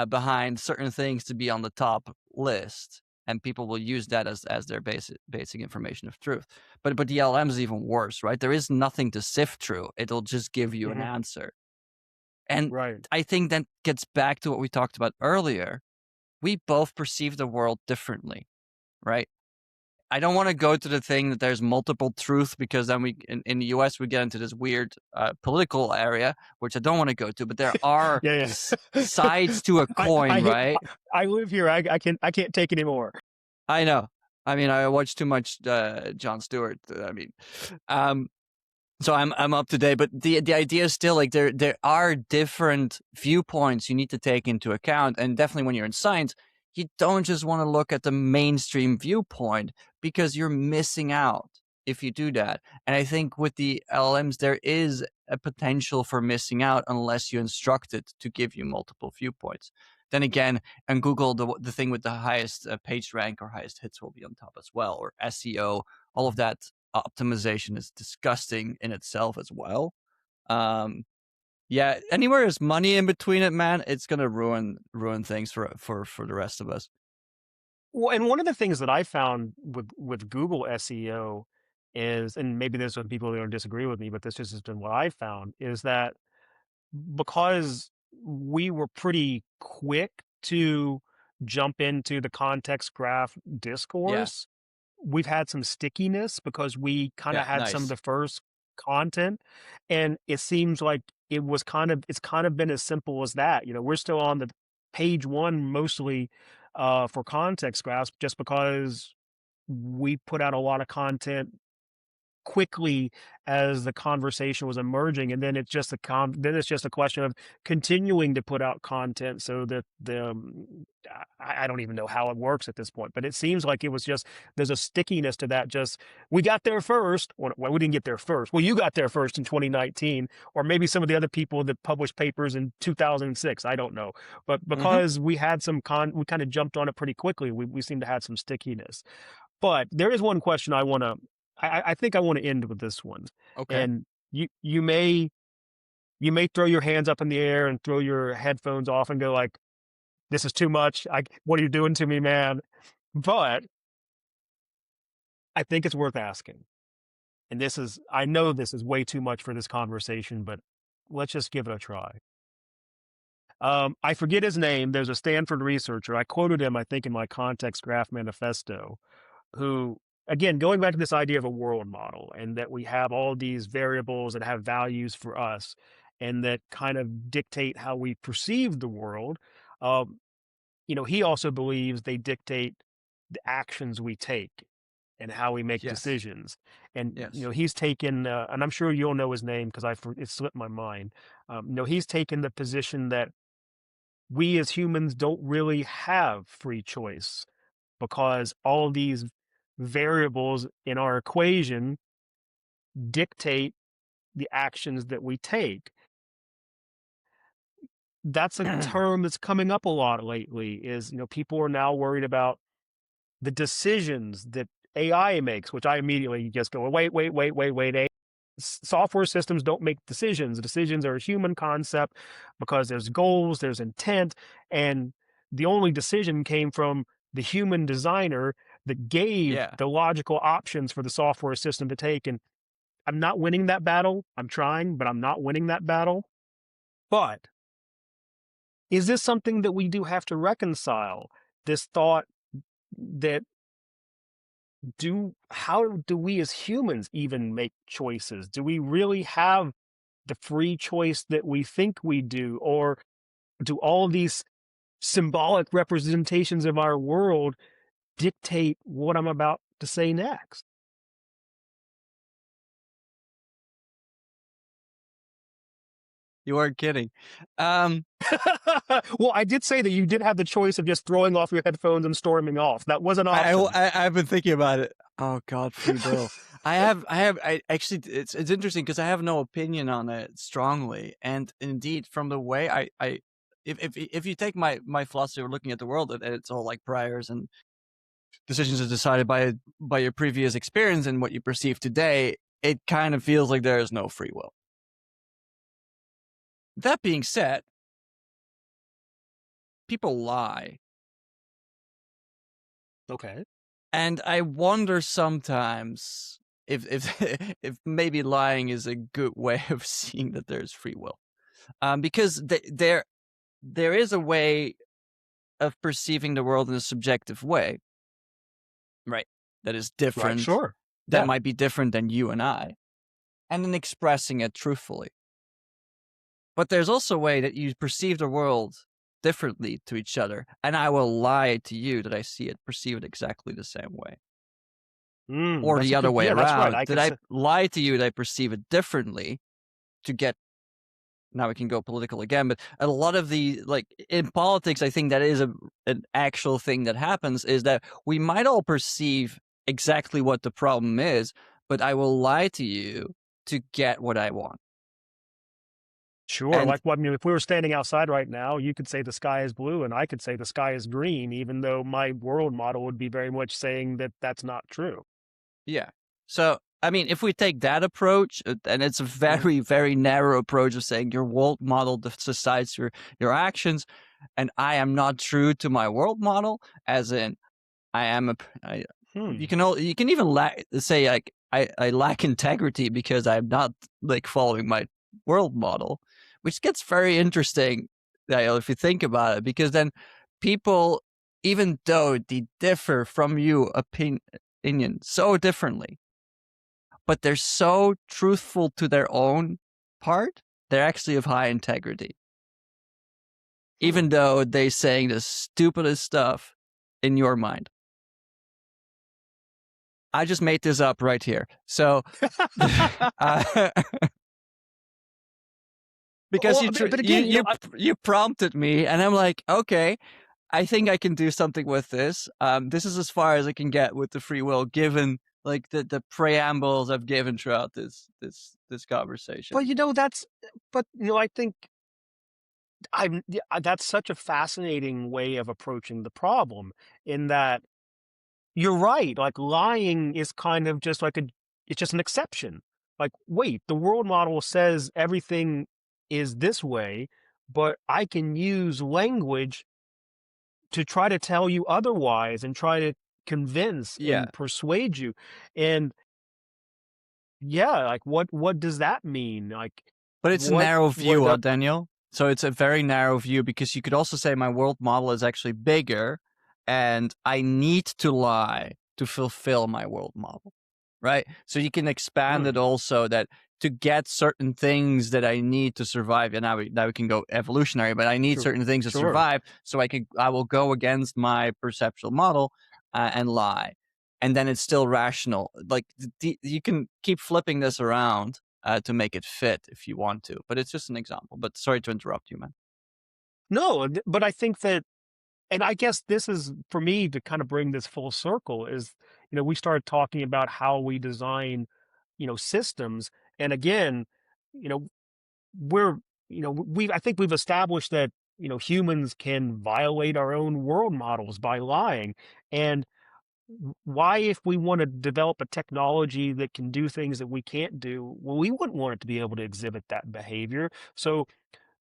behind certain things to be on the top list, and people will use that as their basic information of truth. But the LM is even worse, right? There is nothing to sift through. It'll just give you an Hmm. answer, and Right. I think that gets back to what we talked about earlier. We both perceive the world differently, right? I don't want to go to the thing that there's multiple truths because then in the US we get into this weird political area, which I don't want to go to. But there are Yeah. Yeah. sides to a I coin, I hate. right? I live here. I can't take anymore. I know. I mean, I watch too much Jon Stewart. I mean, um, so I'm up to date, but the idea is still like there are different viewpoints you need to take into account, and definitely when you're in science, you don't just want to look at the mainstream viewpoint because you're missing out if you do that. And I think with the LLMs, there is a potential for missing out unless you instruct it to give you multiple viewpoints. Then again, on Google, the thing with the highest page rank or highest hits will be on top as well, or SEO, all of that optimization is disgusting in itself as well. Um, yeah, anywhere there's money in between it, man, it's gonna ruin things for the rest of us. Well, and one of the things that I found with Google SEO is, and maybe there's some people that don't disagree with me, but this just has been what I found, is that because we were pretty quick to jump into the context graph Yeah, discourse, we've had some stickiness because we kind yeah, of had some of nice. the first content. And it seems like it's kind of been as simple as that. We're still on the page one mostly for context graphs just because we put out a lot of content quickly as the conversation was emerging, and then it's just a question of continuing to put out content so that I don't even know how it works at this point, but it seems like it was just there's a stickiness to that. Just we got there first. Well, we didn't get there first. Well, you got there first in 2019, or maybe some of the other people that published papers in 2006. I don't know, but Hmm. because we had we kind of jumped on it pretty quickly. We seem to have some stickiness. But there is one question I think I want to end with this one. Okay. And you may throw your hands up in the air and throw your headphones off and go like, this is too much. What are you doing to me, man? But I think it's worth asking. And I know this is way too much for this conversation, but let's just give it a try. I forget his name. There's a Stanford researcher. I quoted him, I think, in my context graph manifesto, who, again, going back to this idea of a world model and that we have all these variables that have values for us and that kind of dictate how we perceive the world. Um, he also believes they dictate the actions we take and how we make Yes. decisions. And, Yes. he's taken, and I'm sure you'll know his name because it slipped my mind. He's taken the position that we as humans don't really have free choice because all these variables in our equation dictate the actions that we take. That's a term that's coming up a lot lately is, people are now worried about the decisions that AI makes, which I immediately just go, wait, wait, wait, wait, wait. software systems don't make decisions. Decisions are a human concept because there's goals, there's intent, and the only decision came from the human designer that gave Yeah. the logical options for the software system to take. And I'm not winning that battle. I'm trying, but I'm not winning that battle. But is this something that we do have to reconcile? This thought that how do we as humans even make choices? Do we really have the free choice that we think we do? Or do all these symbolic representations of our world dictate what I'm about to say next? You aren't kidding. Um, Well, I did say that you did have the choice of just throwing off your headphones and storming off. That was an option. I've been thinking about it. Oh God, free will. I actually, it's interesting because I have no opinion on it strongly, and indeed, from the way if you take my philosophy of looking at the world, and it's all like priors and decisions are decided by your previous experience and what you perceive today, it kind of feels like there is no free will. That being said, people lie. Okay. And I wonder sometimes if if maybe lying is a good way of seeing that there's free will, because there is a way of perceiving the world in a subjective way, right? That is Right. different. Sure. That Yeah. might be different than you and I, and then expressing it truthfully. But there's also a way that you perceive the world differently to each other, and I will lie to you that I see it, perceive it exactly the same way. Or That's the a other good. way Yeah, that's right. around. I Did could I say. lie to you that I perceive it differently to get now we can go political again, but a lot of the like in politics, I think that is an actual thing that happens is that we might all perceive exactly what the problem is, but I will lie to you to get what I want. Sure. And Like, what, I mean, if we were standing outside right now, you could say the sky is blue, and I could say the sky is green, even though my world model would be very much saying that that's not true. yeah. So, I mean, if we take that approach, and it's a Mhm. very, very narrow approach of saying your world model decides your actions, and I am not true to my world model, as in I am Hmm. you can even say like I lack integrity because I'm not like following my world model, which gets very interesting if you think about it, because then people, even though they differ from you opinion so differently, but they're so truthful to their own part, they're actually of high integrity, Hmm. even though they're saying the stupidest stuff in your mind. I just made this up right here. So, uh, because Well, but again, you prompted me, and I'm like, okay, I think I can do something with this. This is as far as I can get with the free will, given like the preambles I've given throughout this conversation. but I think that's such a fascinating way of approaching the problem. In that you're right, like lying is kind of just like it's just an exception. Like, wait, the world model says everything is this way, but I can use language to try to tell you otherwise and try to convince Yeah, and persuade you. And yeah, like what does that mean? Like but it's a narrow what view, Daniel. So it's a very narrow view because you could also say my world model is actually bigger, and I need to lie to fulfill my world model. Right? So you can expand it Hmm, also that to get certain things that I need to survive, and now we can go evolutionary, but I need sure, certain things to sure. survive, so I will go against my perceptual model and lie, and then it's still rational. Like you can keep flipping this around to make it fit if you want to, but it's just an example. But sorry to interrupt you, man. No, but I think that, and I guess this is for me to kind of bring this full circle is, we started talking about how we design, systems. And again, you know, we're, I think we've established that, humans can violate our own world models by lying. And why, if we want to develop a technology that can do things that we can't do, well, we wouldn't want it to be able to exhibit that behavior. So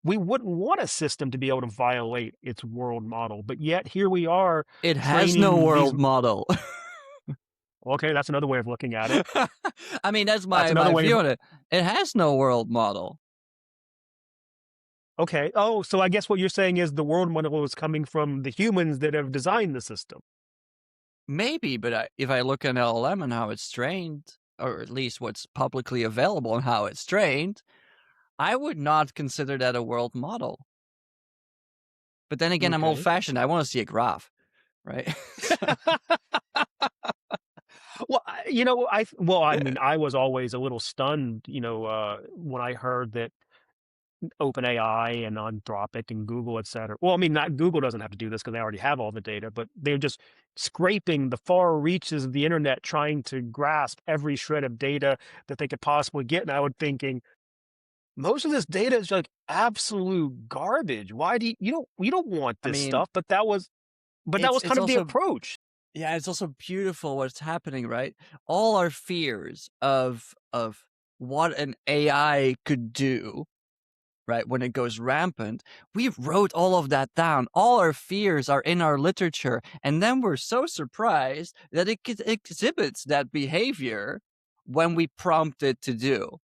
we wouldn't want a system to be able to violate its world model. But yet here we are It has no training these. world model. Okay, that's another way of looking at it. I mean, that's That's my another way view of. on it. It has no world model. Okay. Oh, so I guess what you're saying is the world model is coming from the humans that have designed the system. Maybe, but if I look at LLM and how it's trained, or at least what's publicly available and how it's trained, I would not consider that a world model. But then again, I'm Okay. old-fashioned. I want to see a graph, right? So- Well, I mean, I was always a little stunned, when I heard that OpenAI and Anthropic and Google, et cetera. Well, I mean, not Google doesn't have to do this because they already have all the data, but they're just scraping the far reaches of the internet, trying to grasp every shred of data that they could possibly get. And I was thinking, most of this data is like absolute garbage. Why do you don't want I this mean, stuff? But that was it's kind of the also approach. yeah, it's also beautiful what's happening, right? All our fears of what an AI could do, right, when it goes rampant, we wrote all of that down. All our fears are in our literature, and then we're so surprised that it exhibits that behavior when we prompt it to do.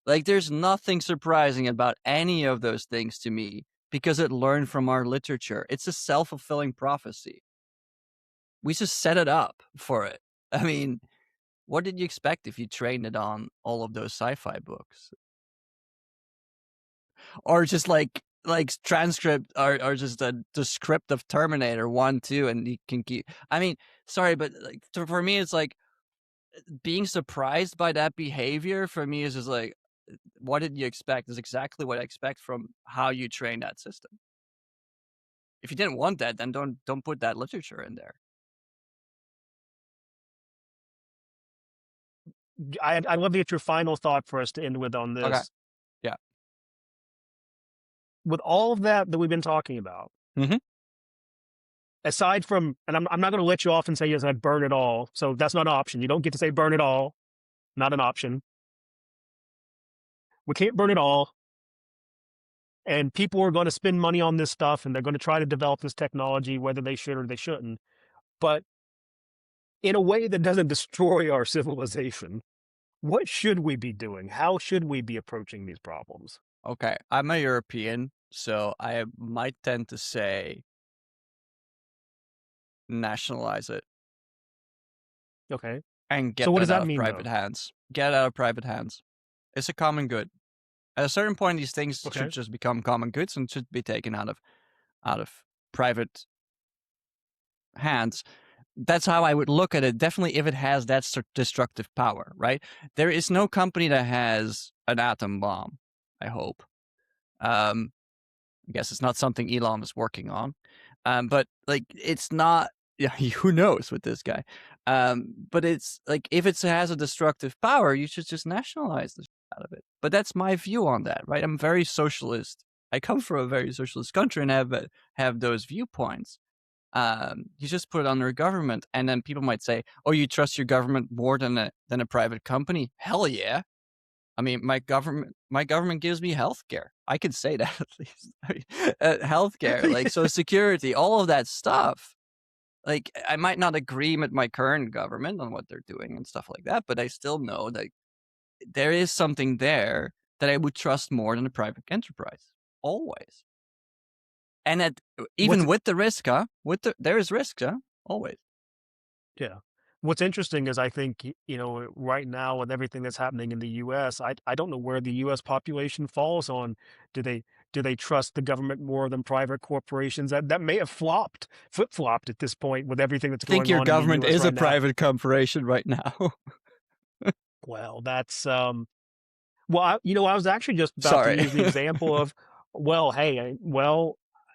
Like, there's nothing surprising about any of those things to me because it learned from our literature. It's a self-fulfilling prophecy. We just set it up for it. I mean, what did you expect if you trained it on all of those sci-fi books? Or just like transcript or just the script of Terminator 1, 2, and you can keep I mean, sorry, but like for me it's like being surprised by that behavior for me is just like what did you expect? Is exactly what I expect from how you train that system. If you didn't want that, then don't put that literature in there. I'd love to get your final thought for us to end with on Okay. this. Yeah. With all of that we've been talking about, Mhm. aside from, and I'm not going to let you off and say, yes, I'd burn it all. So that's not an option. You don't get to say burn it all. Not an option. We can't burn it all. And people are going to spend money on this stuff and they're going to try to develop this technology, whether they should or they shouldn't. But in a way that doesn't destroy our civilization, what should we be doing? How should we be approaching these problems? Okay. I'm a European, so I might tend to say nationalize it Okay. and So get what does that out that of mean, private though? hands. Get it out of private hands. It's a common good. At a certain point, these things should Okay. just become common goods and should be taken out of private hands. That's how I would look at it. Definitely, if it has that destructive power, right? There is no company that has an atom bomb. I hope. I guess it's not something Elon is working on. But like, it's not. Yeah, who knows with this guy? But it's like if it has a destructive power, you should just nationalize the shit out of it. But that's my view on that, right? I'm very socialist. I come from a very socialist country and have those viewpoints. You just put it under government, and then people might say, "Oh, you trust your government more than a private company?" Hell yeah! I mean, my government gives me healthcare. I can say that at least. I mean, healthcare, like Social Security, all of that stuff. Like, I might not agree with my current government on what they're doing and stuff like that, but I still know that there is something there that I would trust more than a private enterprise. Always. And that What's even with the risk, huh? There is risk, huh? Always. Yeah. What's interesting is I think, right now with everything that's happening in the US, I don't know where the US population falls on, do they do they trust the government more than private corporations? That may have flip-flopped at this point with everything that's I think going your on in the government US is a right now. private corporation right now. Well, that's well, I was actually just about to Sorry. use the example of, well, hey,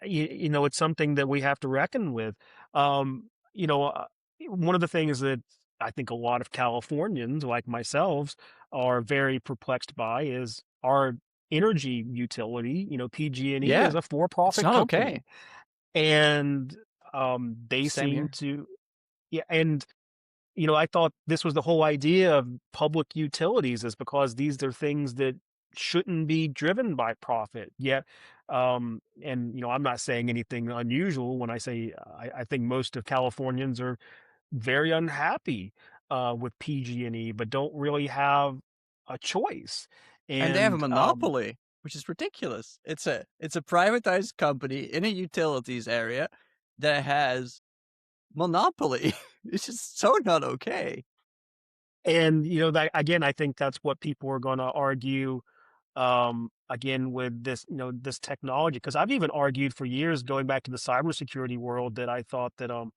it's something that we have to reckon with. Um, you know, uh, One of the things that I think a lot of Californians, like myself, are very perplexed by is our energy utility. PG&E Yeah, is a it's for-profit not company, okay. and they Same seem here. to, yeah, and I thought this was the whole idea of public utilities, is because these are things that shouldn't be driven by profit. Yet, and I'm not saying anything unusual when I say I think most of Californians are very unhappy with PG&E, but don't really have a choice. And they have a And monopoly, which is ridiculous. It's a privatized company in a utilities area that has monopoly. It's just so not okay. that again, I think that's what people are going to argue again with this, this technology. Because I've even argued for years, going back to the cybersecurity world, that I thought that um,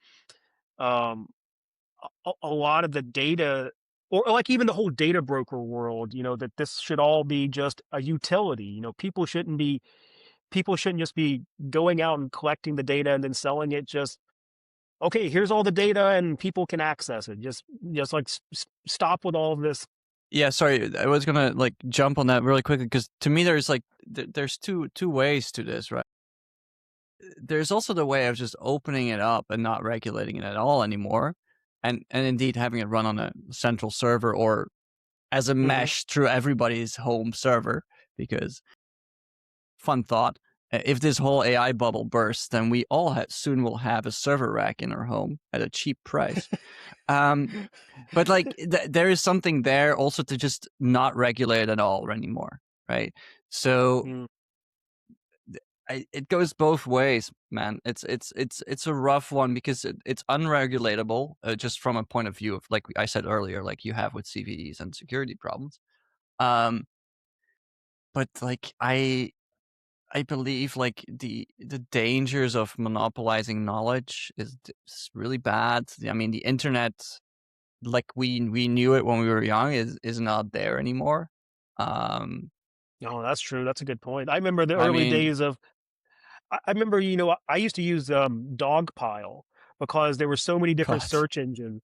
a lot of the data, or like even the whole data broker world, that this should all be just a utility. People shouldn't just be going out and collecting the data and then selling it. Just, okay, here's all the data and people can access it. Just like stop with all of this. Yeah, sorry, I was gonna like jump on that really quickly because to me there's like there's two ways to this, right? There's also the way of just opening it up and not regulating it at all anymore, and indeed having it run on a central server or as a Mhm. mesh through everybody's home server. Because fun thought, if this whole AI bubble bursts, then we all soon will have a server rack in our home at a cheap price. But like there is something there also to just not regulate at all anymore, right? So Mm. it goes both ways, man. It's a rough one because it's unregulatable, just from a point of view of, like I said earlier, like you have with CVEs and security problems. Um, but like I believe like the dangers of monopolizing knowledge is really bad. I mean, the internet, like we knew it when we were young, is not there anymore. Um, No, that's true. That's a good point. I remember the I early mean, days of. I remember, I used to use Dogpile because there were so many different God, search engines.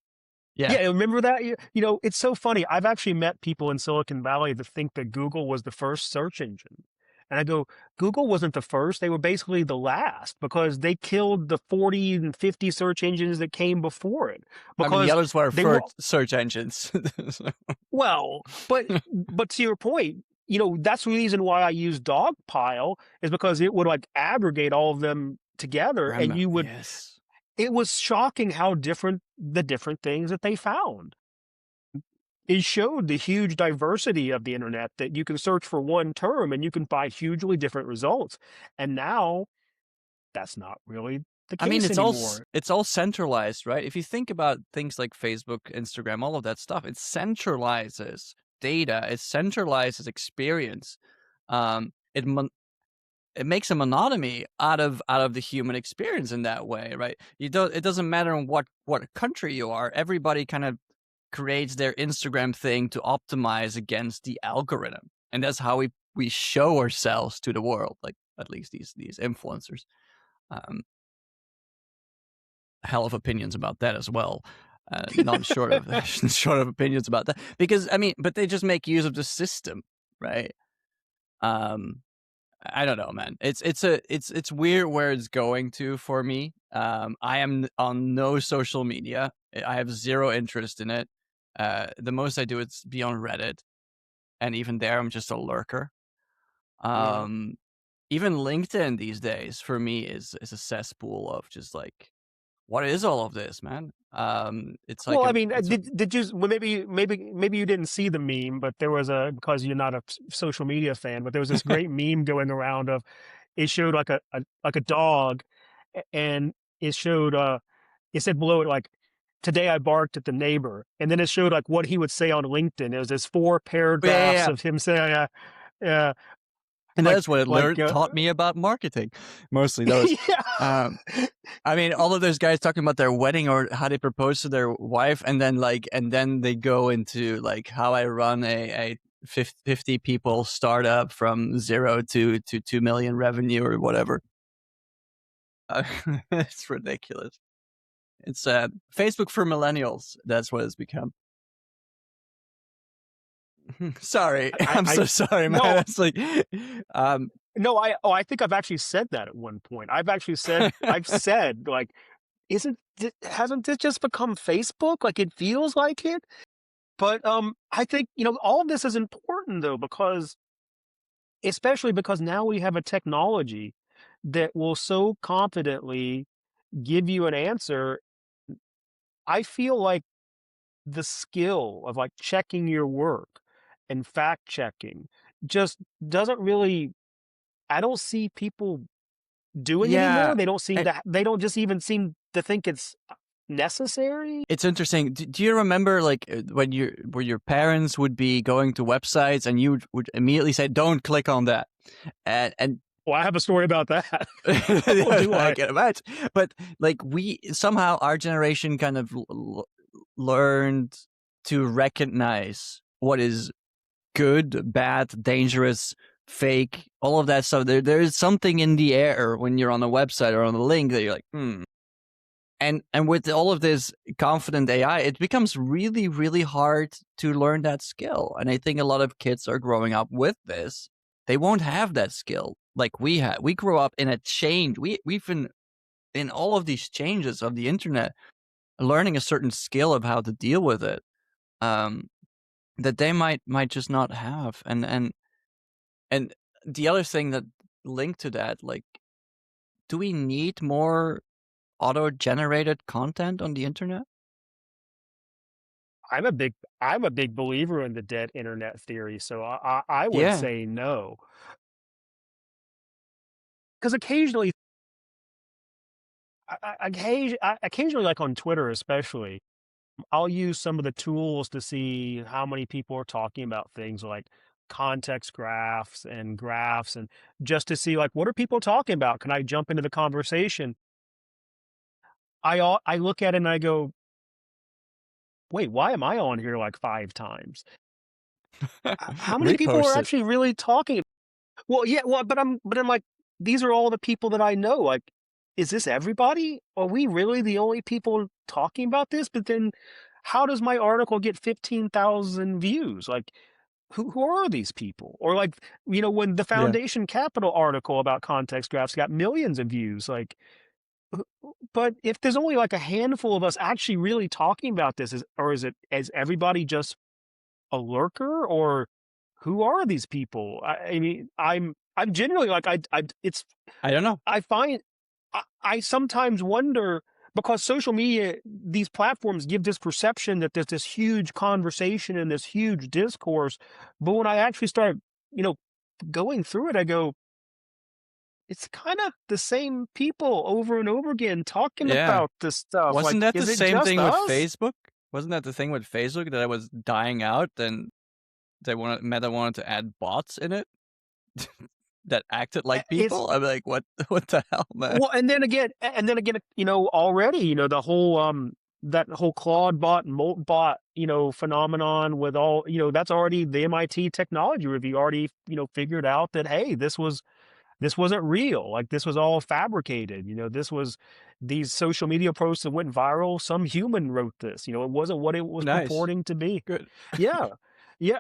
yeah. Yeah, remember that? It's so funny. I've actually met people in Silicon Valley that think that Google was the first search engine. And I go, Google wasn't the first. They were basically the last, because they killed the 40 and 50 search engines that came before it, I mean, the because others were they were, first search engines. So, well, but to your point, that's the reason why I use Dogpile, is because it would like aggregate all of them together, and yes. it was shocking how different the different things that they found. It showed the huge diversity of the internet, that you can search for one term and you can find hugely different results. And now that's not really the I mean, case anymore. it's all centralized, right? If you think about things like Facebook, Instagram, all of that stuff, it centralizes data, it centralizes experience. It it makes a monotony out of the human experience in that way, right? It doesn't matter in what country you are. Everybody kind of creates their Instagram thing to optimize against the algorithm, and that's how we show ourselves to the world. Like at least these influencers. Um, hell of opinions about that as well. Not short of short of opinions about that, because I mean, but they just make use of the system, right? Um, I don't know, man. It's weird where it's going to for me. I am on no social media. I have zero interest in it. The most I do is be on Reddit, and even there, I'm just a lurker. Mhm. Um, even LinkedIn these days for me is a cesspool of just like, what is all of this, man? It's like Well, I mean, it's a did you? Well, maybe you didn't see the meme, but there was because you're not a social media fan, but there was this great meme going around of, it showed like a dog, and it showed it said below it like, "Today I barked at the neighbor," and then it showed like what he would say on LinkedIn. It was this four yeah, yeah, paragraphs yeah. of him saying, uh, And like that's what it like taught me about marketing. Mostly those. yeah. Um, I mean, all of those guys talking about their wedding or how they propose to their wife, and then they go into like how I run a 50 people startup from 0 to 2 million revenue or whatever. Uh, it's ridiculous. It's Facebook for millennials. That's what it's become. Sorry, I'm I so sorry, man. no, It's like, um, no, I think I've actually said that at one point. I've said like, hasn't this just become Facebook? Like, it feels like it. But I think, all of this is important though, because especially because now we have a technology that will so confidently give you an answer. I feel like the skill of like checking your work and fact checking just doesn't really, I don't see people doing Yeah, anymore. They don't seem and to, they don't just even seem to think it's necessary. it's interesting. Do you remember like when your parents would be going to websites and you would immediately say, "Don't click on that," and Well, I have a story about that. Oh, do I I? can imagine. But like we somehow our generation kind of learned to recognize what is good, bad, dangerous, fake, all of that stuff. There is something in the air when you're on a website or on a link that you're like, hmm. And with all of this confident AI, it becomes really, really hard to learn that skill. And I think a lot of kids are growing up with this. They won't have that skill like we had. We grew up in a change. We've been in all of these changes of the internet, learning a certain skill of how to deal with it. Um, that they might just not have. And the other thing that linked to that, like, do we need more auto-generated content on the internet? I'm a big I'm a big believer in the dead internet theory, so I would Yeah, say no. Because occasionally, occasionally, like on Twitter especially, I'll use some of the tools to see how many people are talking about things like context graphs and just to see like what are people talking about? Can I jump into the conversation? I look at it and I go, wait, why am I on here like 5 times? How many people are repost it. actually really talking? Well, yeah, well, but I'm like, these are all the people that I know. Like, is this everybody? Are we really the only people talking about this? But then how does my article get 15,000 views? Like, who are these people? Or like, when the Yeah, Foundation Capital article about context graphs got millions of views, like, but if there's only like a handful of us actually really talking about this, or is everybody just a lurker, or who are these people? I mean, I'm genuinely like it's I don't know. I find I sometimes wonder because social media, these platforms give this perception that there's this huge conversation and this huge discourse, but when I actually start, you know, going through it, I go, it's kind of the same people over and over again talking Yeah. about this stuff. Wasn't Like, that the is it same just thing with us? Facebook? Wasn't that the thing with Facebook that it was dying out, and Meta wanted to add bots in it that acted like It's people? I'm like, what what the hell, man? Well, and then again, already, the whole that whole Claude bot and Molt bot, phenomenon with all, that's already the MIT technology review already, figured out that hey, this wasn't real. Like this was all fabricated. This was these social media posts that went viral. Some human wrote this. It wasn't what it was Nice. purporting to be. Good. Yeah. Yeah.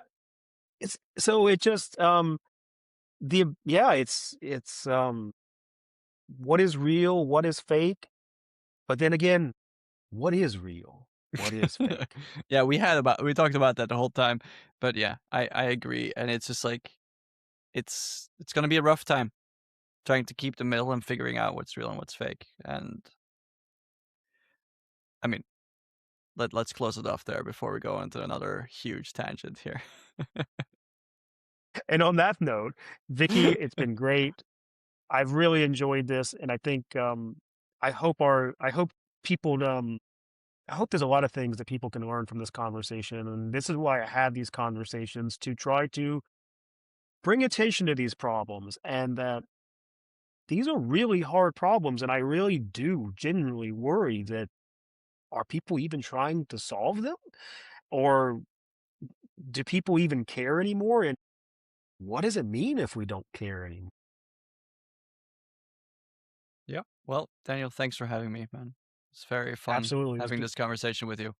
It's so it just the yeah, it's what is real, what is fake? But then again, what is real? What is fake? Yeah, we talked about that the whole time. But yeah, I agree. And it's just like it's gonna be a rough time trying to keep the middle and figuring out what's real and what's fake. And I mean, let's close it off there before we go into another huge tangent here. And on that note, Vicky, it's been great. I've really enjoyed this, and I think I hope people I hope there's a lot of things that people can learn from this conversation, and this is why I have these conversations to try to bring attention to these problems, and that these are really hard problems, and I really do genuinely worry that are people even trying to solve them, or do people even care anymore? And what does it mean if we don't care anymore? Yeah. Well, Daniel, thanks for having me, man. It's very fun Absolutely. having this conversation with you.